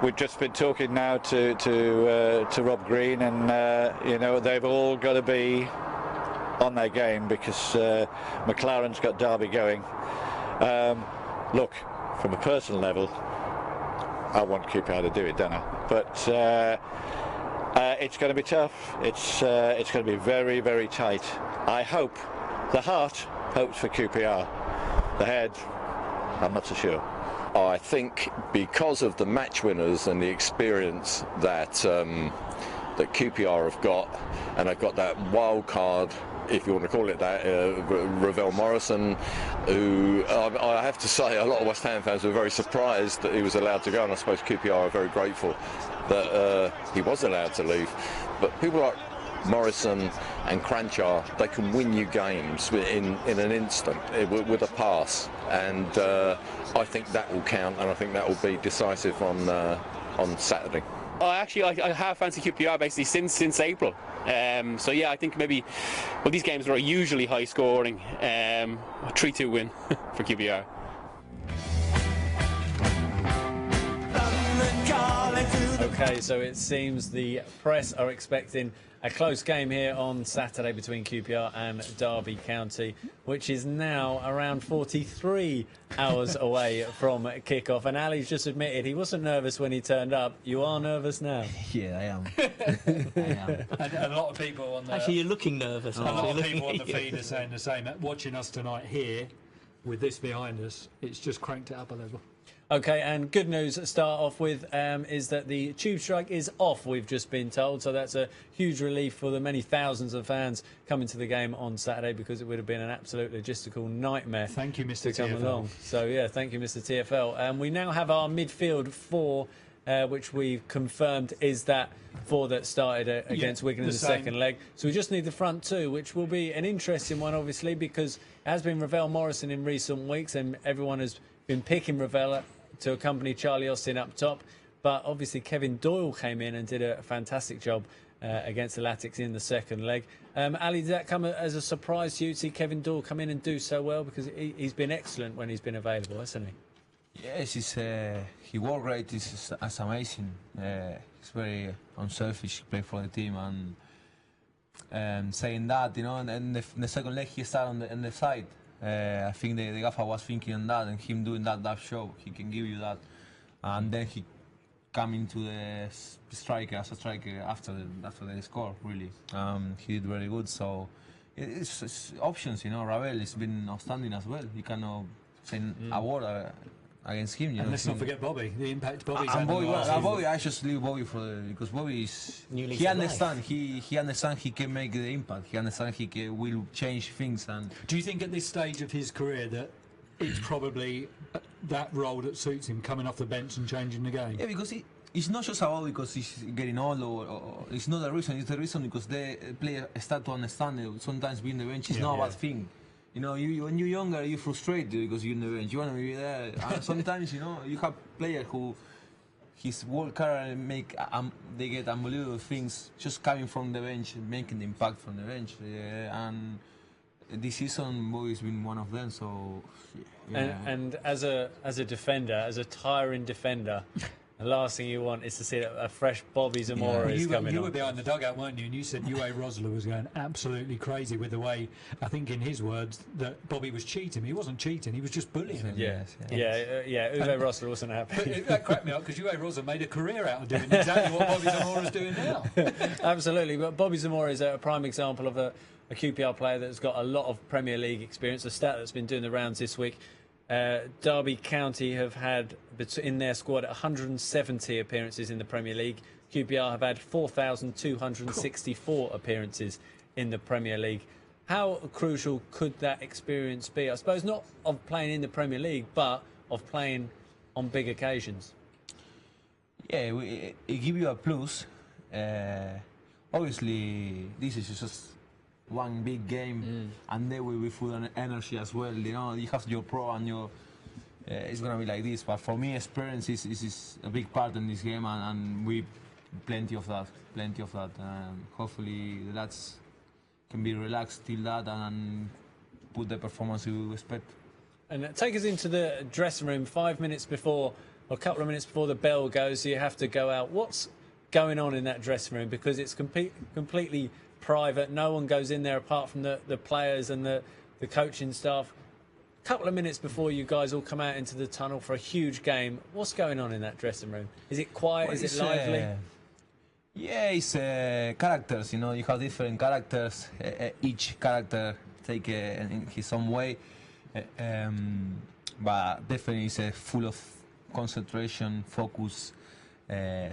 We've just been talking now to Rob Green, and they've all got to be on their game because McLaren's got Derby going. Look, from a personal level, I want QPR to do it, don't I? But it's going to be tough. It's going to be very, very tight. I hope, the heart hopes for QPR. The head, I'm not so sure. I think because of the match winners and the experience that that QPR have got, and they've got that wild card, if you want to call it that, Ravel Morrison, who I have to say a lot of West Ham fans were very surprised that he was allowed to go, and I suppose QPR are very grateful that he was allowed to leave. But people like Morrison and Kranjcar, they can win you games in an instant with a pass, and I think that will count, and I think that will be decisive on Saturday. Actually, I have fancied QPR basically since April. So yeah, I think maybe, well, these games are usually high scoring. 3-2 win for QPR. Okay, so it seems the press are expecting a close game here on Saturday between QPR and Derby County, which is now around 43 hours away from kick-off. And Ali's just admitted he wasn't nervous when he turned up. You are nervous now? Yeah, I am. I am. And a lot of people on the... Actually, you're looking nervous. A lot of people on the feed are saying the same. Watching us tonight here, with this behind us, it's just cranked it up a level. Okay, and good news to start off with is that the tube strike is off, we've just been told. So that's a huge relief for the many thousands of fans coming to the game on Saturday, because it would have been an absolute logistical nightmare. Thank you, Mr. to come TFL. along. So, yeah, thank you, Mr. TFL. And we now have our midfield four, which we've confirmed is that four that started against Wigan in the second leg. So we just need the front two, which will be an interesting one, obviously, because it has been Ravel Morrison in recent weeks, and everyone has been picking Ravel to accompany Charlie Austin up top. But obviously Kevin Doyle came in and did a fantastic job against the Latics in the second leg. Ali, did that come as a surprise to you to see Kevin Doyle come in and do so well? Because he's been excellent when he's been available, hasn't he? Yes, he work rate is amazing. He's very unselfish, play for the team, and saying that, you know, and the second leg he started on the side. I think the gaffer was thinking on that, and him doing that show, he can give you that, and then he come into the striker as a striker after they score. Really, he did very good. So it's options, you know. Ravel has been outstanding as well. You cannot say a word against him. You know, let's not forget Bobby. The impact Bobby's and had. Bobby, I just leave Bobby because Bobby is he understands. He understands he can make the impact. He understands he will change things. And do you think at this stage of his career that it's probably that role that suits him, coming off the bench and changing the game? Yeah, because it's not just about because he's getting old, or it's not the reason. It's the reason because the players start to understand that sometimes being the bench is not a bad thing. You know, when you're younger, you're frustrated because you're in the bench. You want to be there. And sometimes, you know, you have players who his world career make they get unbelievable things just coming from the bench, making the impact from the bench. And this season, Bobby's been one of them. So, yeah. And as a defender, as a tiring defender, the last thing you want is to see a fresh Bobby Zamora is coming on. You were behind the dugout, weren't you? And you said Uwe Rosler was going absolutely crazy with the way, I think in his words, that Bobby was cheating. He wasn't cheating, he was just bullying him. Yes. Uwe Rosler wasn't happy. That cracked me up because Uwe Rosler made a career out of doing exactly what Bobby Zamora's doing now. Absolutely, but Bobby Zamora is a prime example of a QPR player that's got a lot of Premier League experience, a stat that's been doing the rounds this week. Derby County have had in their squad 170 appearances in the Premier League. QPR have had 4,264 appearances in the Premier League. How crucial could that experience be? I suppose not of playing in the Premier League, but of playing on big occasions. Yeah, it gives you a plus. Obviously, this is just one big game, and they will be full of energy as well. You know, you have your pro and your. It's gonna be like this, but for me, experience is a big part in this game, and we plenty of that. Hopefully, the lads can be relaxed till that and put the performance we expect. And take us into the dressing room 5 minutes before, or a couple of minutes before the bell goes. So you have to go out. What's going on in that dressing room? Because it's completely private. No one goes in there apart from the players and the coaching staff. A couple of minutes before you guys all come out into the tunnel for a huge game, what's going on in that dressing room? Is it quiet? Well, is it lively? Yeah, it's characters. You know, you have different characters. Each character take in his own way. but definitely it's full of concentration, focus.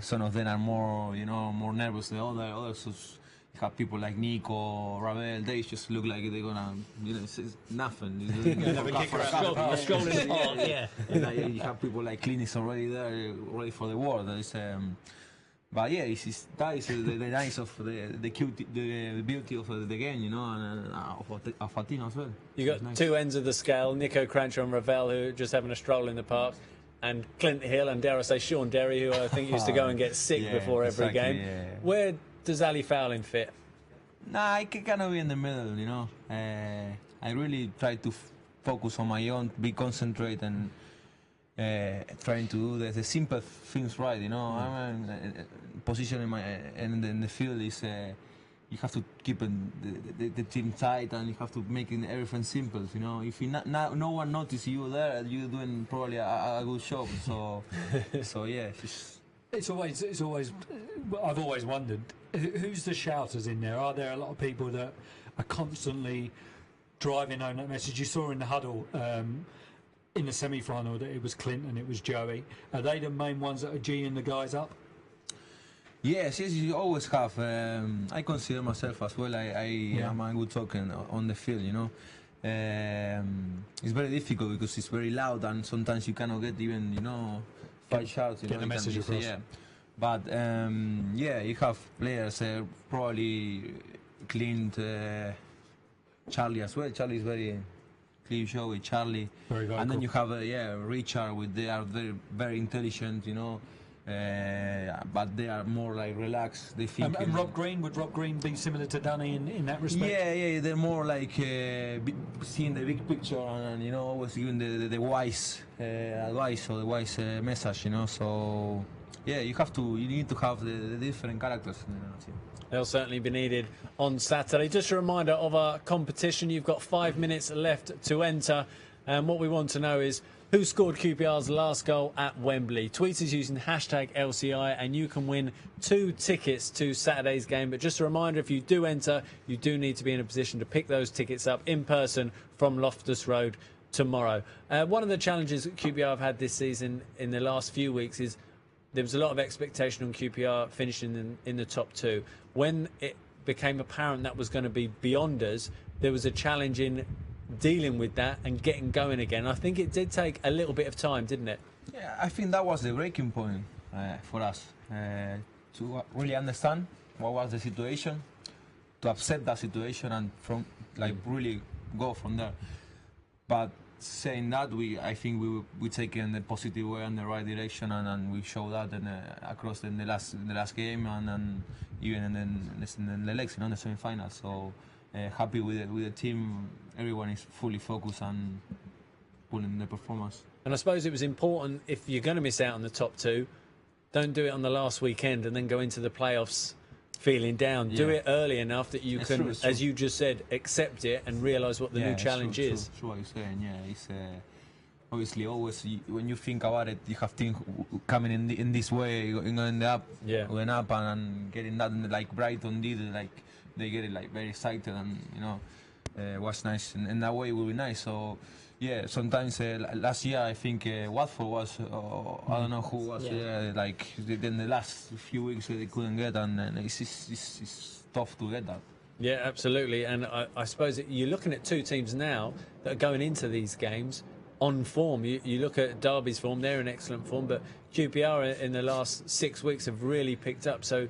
Some of them are more, more nervous than others. So you have people like Niko, Ravel. They just look like they're gonna, it's nothing. Strolling in the park, yeah. And you have people like Clint is already there, ready for the war. But yeah, that is the nice of the beauty of the game, and of a team as well. You got two ends of the scale: Niko, Kranjcar, and Ravel, who are just having a stroll in the park, and Clint Hill and, dare I say, Sean Derry, who I think used to go and get sick before every game. Yeah. Where does Ale Faurlin fit? Nah, I can kind of be in the middle, I really try to focus on my own, be concentrated, and trying to do the simple things right, I'm position in the field is you have to keep the team tight, and you have to make everything simple. If no one notices you there, you're doing probably a good job. So yeah. It's always. I've always wondered who's the shouters in there. Are there a lot of people that are constantly driving home that message? You saw in the huddle in the semi-final that it was Clint and it was Joey. Are they the main ones that are G'ing the guys up? Yes, you always have. I consider myself as well. I am a good talker on the field, It's very difficult because it's very loud, and sometimes you cannot get even, 5 shouts. Get the message across. Yeah. But you have players, probably Clint, Charlie as well. Charlie is very clean show with Charlie. Very vocal. And then you have Richard. They are very, very intelligent, but they are more like relaxed. They think. And Rob Green, would Rob Green be similar to Danny in that respect? Yeah, they're more like seeing the big picture and always giving the wise advice or the wise message. So yeah, you need to have the different characters in the team. They'll certainly be needed on Saturday. Just a reminder of our competition. You've got 5 minutes left to enter. And what we want to know is who scored QPR's last goal at Wembley. Tweet us using #LCI and you can win 2 tickets to Saturday's game. But just a reminder, if you do enter, you do need to be in a position to pick those tickets up in person from Loftus Road tomorrow. One of the challenges that QPR have had this season in the last few weeks is there was a lot of expectation on QPR finishing in the top 2. When it became apparent that was going to be beyond us, there was a challenge in dealing with that and getting going again. I think it did take a little bit of time, didn't it? Yeah, I think that was the breaking point for us to really understand what was the situation, to accept that situation, and really go from there. But saying that, I think we taken the positive way in the right direction, and we showed that across in the last game, and even in the legs, in the semi-finals. So happy with the team. Everyone is fully focused and pulling the performance. And I suppose it was important, if you're going to miss out on the top 2, don't do it on the last weekend and then go into the playoffs feeling down. Do it early enough that you can, as you just said, accept it and realise what the new challenge is. True what you're saying. Yeah, it's obviously always when you think about it, you have things coming in this way, going up, going up, and getting that like Brighton did, like they get it like very excited, and was nice, and that way will be nice. So yeah, sometimes last year I think Watford was, I don't know who was, like in the last few weeks they couldn't get, and it's tough to get that. Yeah, absolutely. And I suppose you're looking at 2 teams now that are going into these games on form. You look at Derby's form; they're in excellent form, but QPR in the last 6 weeks have really picked up. So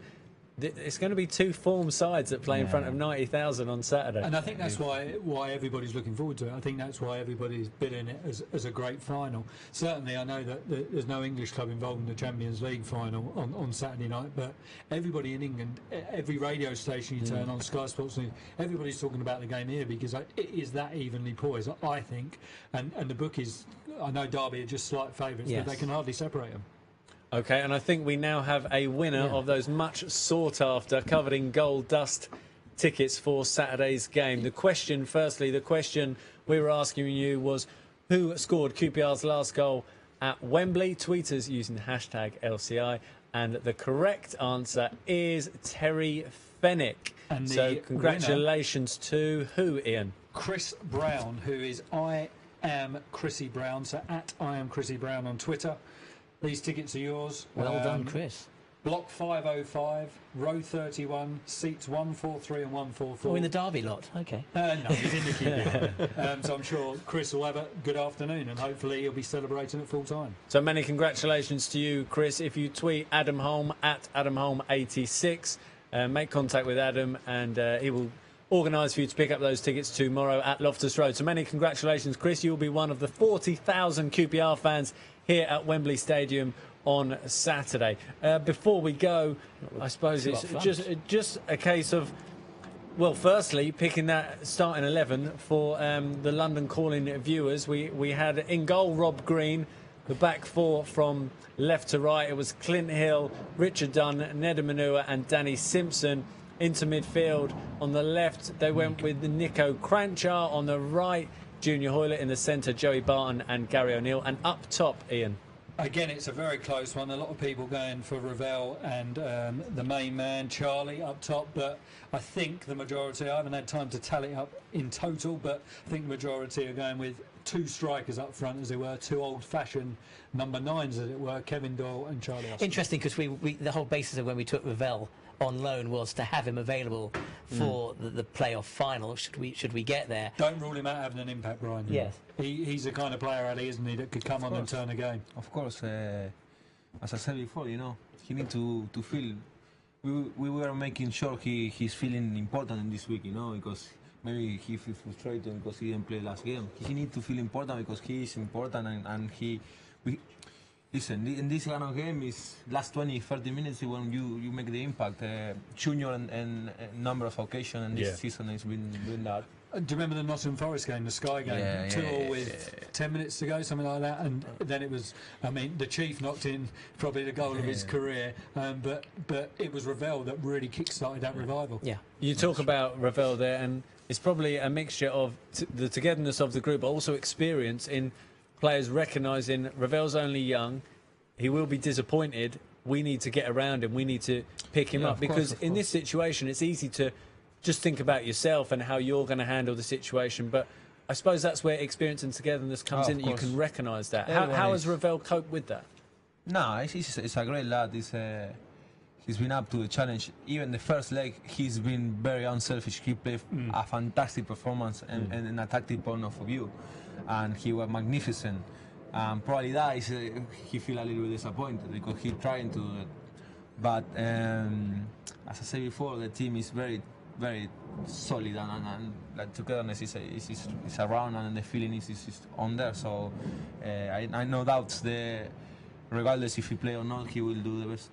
it's going to be 2 form sides that play in front of 90,000 on Saturday. And I think that's why everybody's looking forward to it. I think that's why everybody's bidding it as a great final. Certainly, I know that there's no English club involved in the Champions League final on Saturday night, but everybody in England, every radio station you turn on, Sky Sports News, everybody's talking about the game here because it is that evenly poised, I think. And the bookies, I know Derby are just slight favourites, but they can hardly separate them. Okay, and I think we now have a winner of those much sought-after, covered in gold dust tickets for Saturday's game. The question we were asking you was, who scored QPR's last goal at Wembley? Tweet us using #LCI, and the correct answer is Terry Fenwick. And so congratulations to who, Ian? Chris Brown, who is am Chrissy Brown, so at I am Chrissy Brown on Twitter. These tickets are yours. Well done, Chris. Block 505, row 31, seats 143 and 144. Oh, in the Derby lot, okay. No, he's in the QPR. So I'm sure Chris will have a good afternoon, and hopefully he'll be celebrating at full time. So many congratulations to you, Chris. If you tweet Adam Holm at AdamHolm86, make contact with Adam, and he will organise for you to pick up those tickets tomorrow at Loftus Road. So many congratulations, Chris. You'll be one of the 40,000 QPR fans here at Wembley Stadium on Saturday. Before we go, I suppose it's just a case of, well, firstly, picking that starting 11 for the London calling viewers. We had in goal Rob Green, the back four from left to right. It was Clint Hill, Richard Dunn, Neda Manua and Danny Simpson. Into midfield on the left, they went with Niko Kranjcar. On the right, Junior Hoylett. In the centre, Joey Barton and Gary O'Neill. And up top, Ian. Again, it's a very close one. A lot of people going for Ravel and the main man, Charlie, up top. But I think the majority, I haven't had time to tally it up in total, but I think the majority are going with two strikers up front, as it were, two old-fashioned number 9s, as it were, Kevin Doyle and Charlie Austin. Interesting, because the whole basis of when we took Ravel on loan was to have him available for the playoff final, should we get there. Don't rule him out having an impact, Brian. Yes. He's the kind of player, Ali, isn't he, that could come on and turn a game. Of course, as I said before, you know, he need to feel. We were making sure he's feeling important in this week, you know, because maybe he feels frustrated because he didn't play last game. He need to feel important because he is important, and listen, in this kind of game, is last 20-30 minutes when you make the impact. Junior and number of occasions, and this season has been doing that. Do you remember the Nottingham Forest game, the Sky game? 2-2 with 10 minutes to go, something like that, and then it was, I mean, the Chief knocked in probably the goal of his career, but it was Ravel that really kick-started that revival. Yeah. You talk about Ravel there, and it's probably a mixture of the togetherness of the group, but also experience in players recognising Ravel's only young, he will be disappointed, we need to get around him, we need to pick him up, because in this situation it's easy to just think about yourself and how you're going to handle the situation, but I suppose that's where experience and togetherness comes in, that you can recognise that. How has Ravel coped with that? No, it's a great lad. He's been up to the challenge. Even the first leg, he's been very unselfish. He played a fantastic performance and in a tactic point of view, and he was magnificent. Probably that is he feel a little bit disappointed because he's trying to do it. But as I said before, the team is very, very solid, and like, togetherness is around, and the feeling is on there. So I no doubts regardless if he play or not, he will do the best.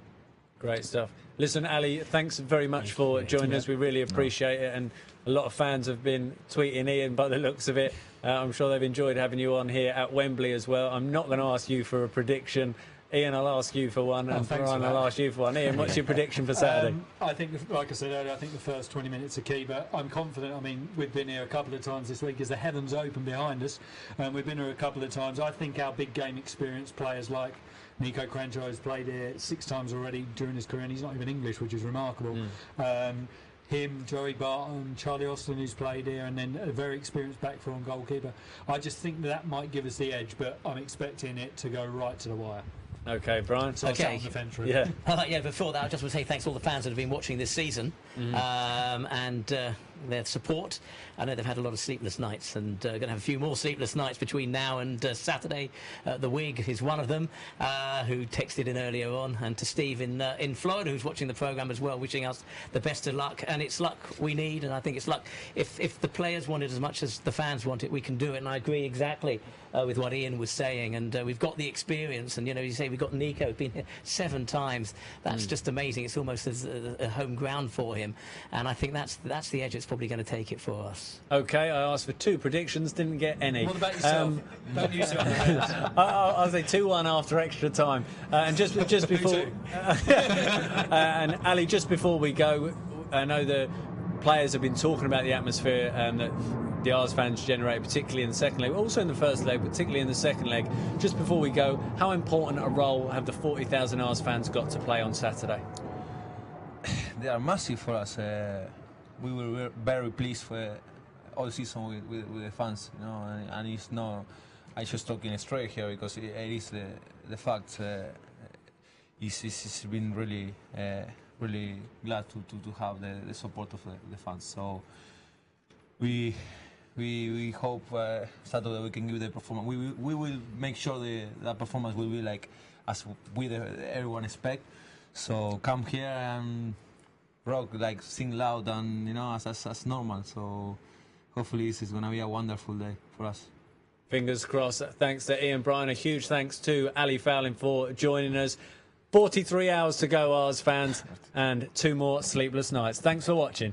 Great stuff. Listen, Ali, thanks very much for joining us. We really appreciate it, and a lot of fans have been tweeting Ian by the looks of it. I'm sure they've enjoyed having you on here at Wembley as well. I'm not going to ask you for a prediction. Ian, I'll ask you for one, and Brian, I'll ask you for one. Ian, what's your prediction for Saturday? I think, like I said earlier, I think the first 20 minutes are key, but I'm confident. I mean, we've been here a couple of times this week as the heavens open behind us, and we've been here a couple of times. I think our big game experience players like Niko Kranjcar has played here 6 times already during his career, and he's not even English, which is remarkable. Him, Joey Barton, Charlie Austin, who's played here, and then a very experienced back four and goalkeeper. I just think that might give us the edge, but I'm expecting it to go right to the wire. Okay, Brian. So okay. on the fence, really. Yeah. Before that, I just want to say thanks to all the fans that have been watching this season and their support. I know they've had a lot of sleepless nights, and going to have a few more sleepless nights between now and Saturday. The Wig is one of them, who texted in earlier on, and to Steve in Florida, who's watching the programme as well, wishing us the best of luck. And it's luck we need, and I think it's luck. If the players want it as much as the fans want it, we can do it. And I agree exactly with what Ian was saying, and we've got the experience, and you say we've got Niko, been here 7 times. That's just amazing. It's almost as a home ground for him, and I think that's the edge that's probably going to take it for us. Okay, I asked for 2 predictions, didn't get any. What about yourself? Don't use it on the fence. I'll say 2-1 after extra time, and just before and Ali, just before we go, I know the players have been talking about the atmosphere that the Ars fans generate, particularly in the second leg, also in the first leg, particularly in the second leg. Just before we go, how important a role have the 40,000 Ars fans got to play on Saturday? They are massive for us. We were very pleased all season with the fans, you know, and it's not. I just talking straight here because it is the fact. It's been really really glad to have the support of the fans. So we hope Saturday we can give the performance. We will make sure that performance will be like as everyone expect. So come here and rock, like sing loud and as normal. So hopefully this is gonna be a wonderful day for us. Fingers crossed. Thanks to Ian Bryan. A huge thanks to Ale Faurlin for joining us. 43 hours to go, Ars fans, and 2 more sleepless nights. Thanks for watching.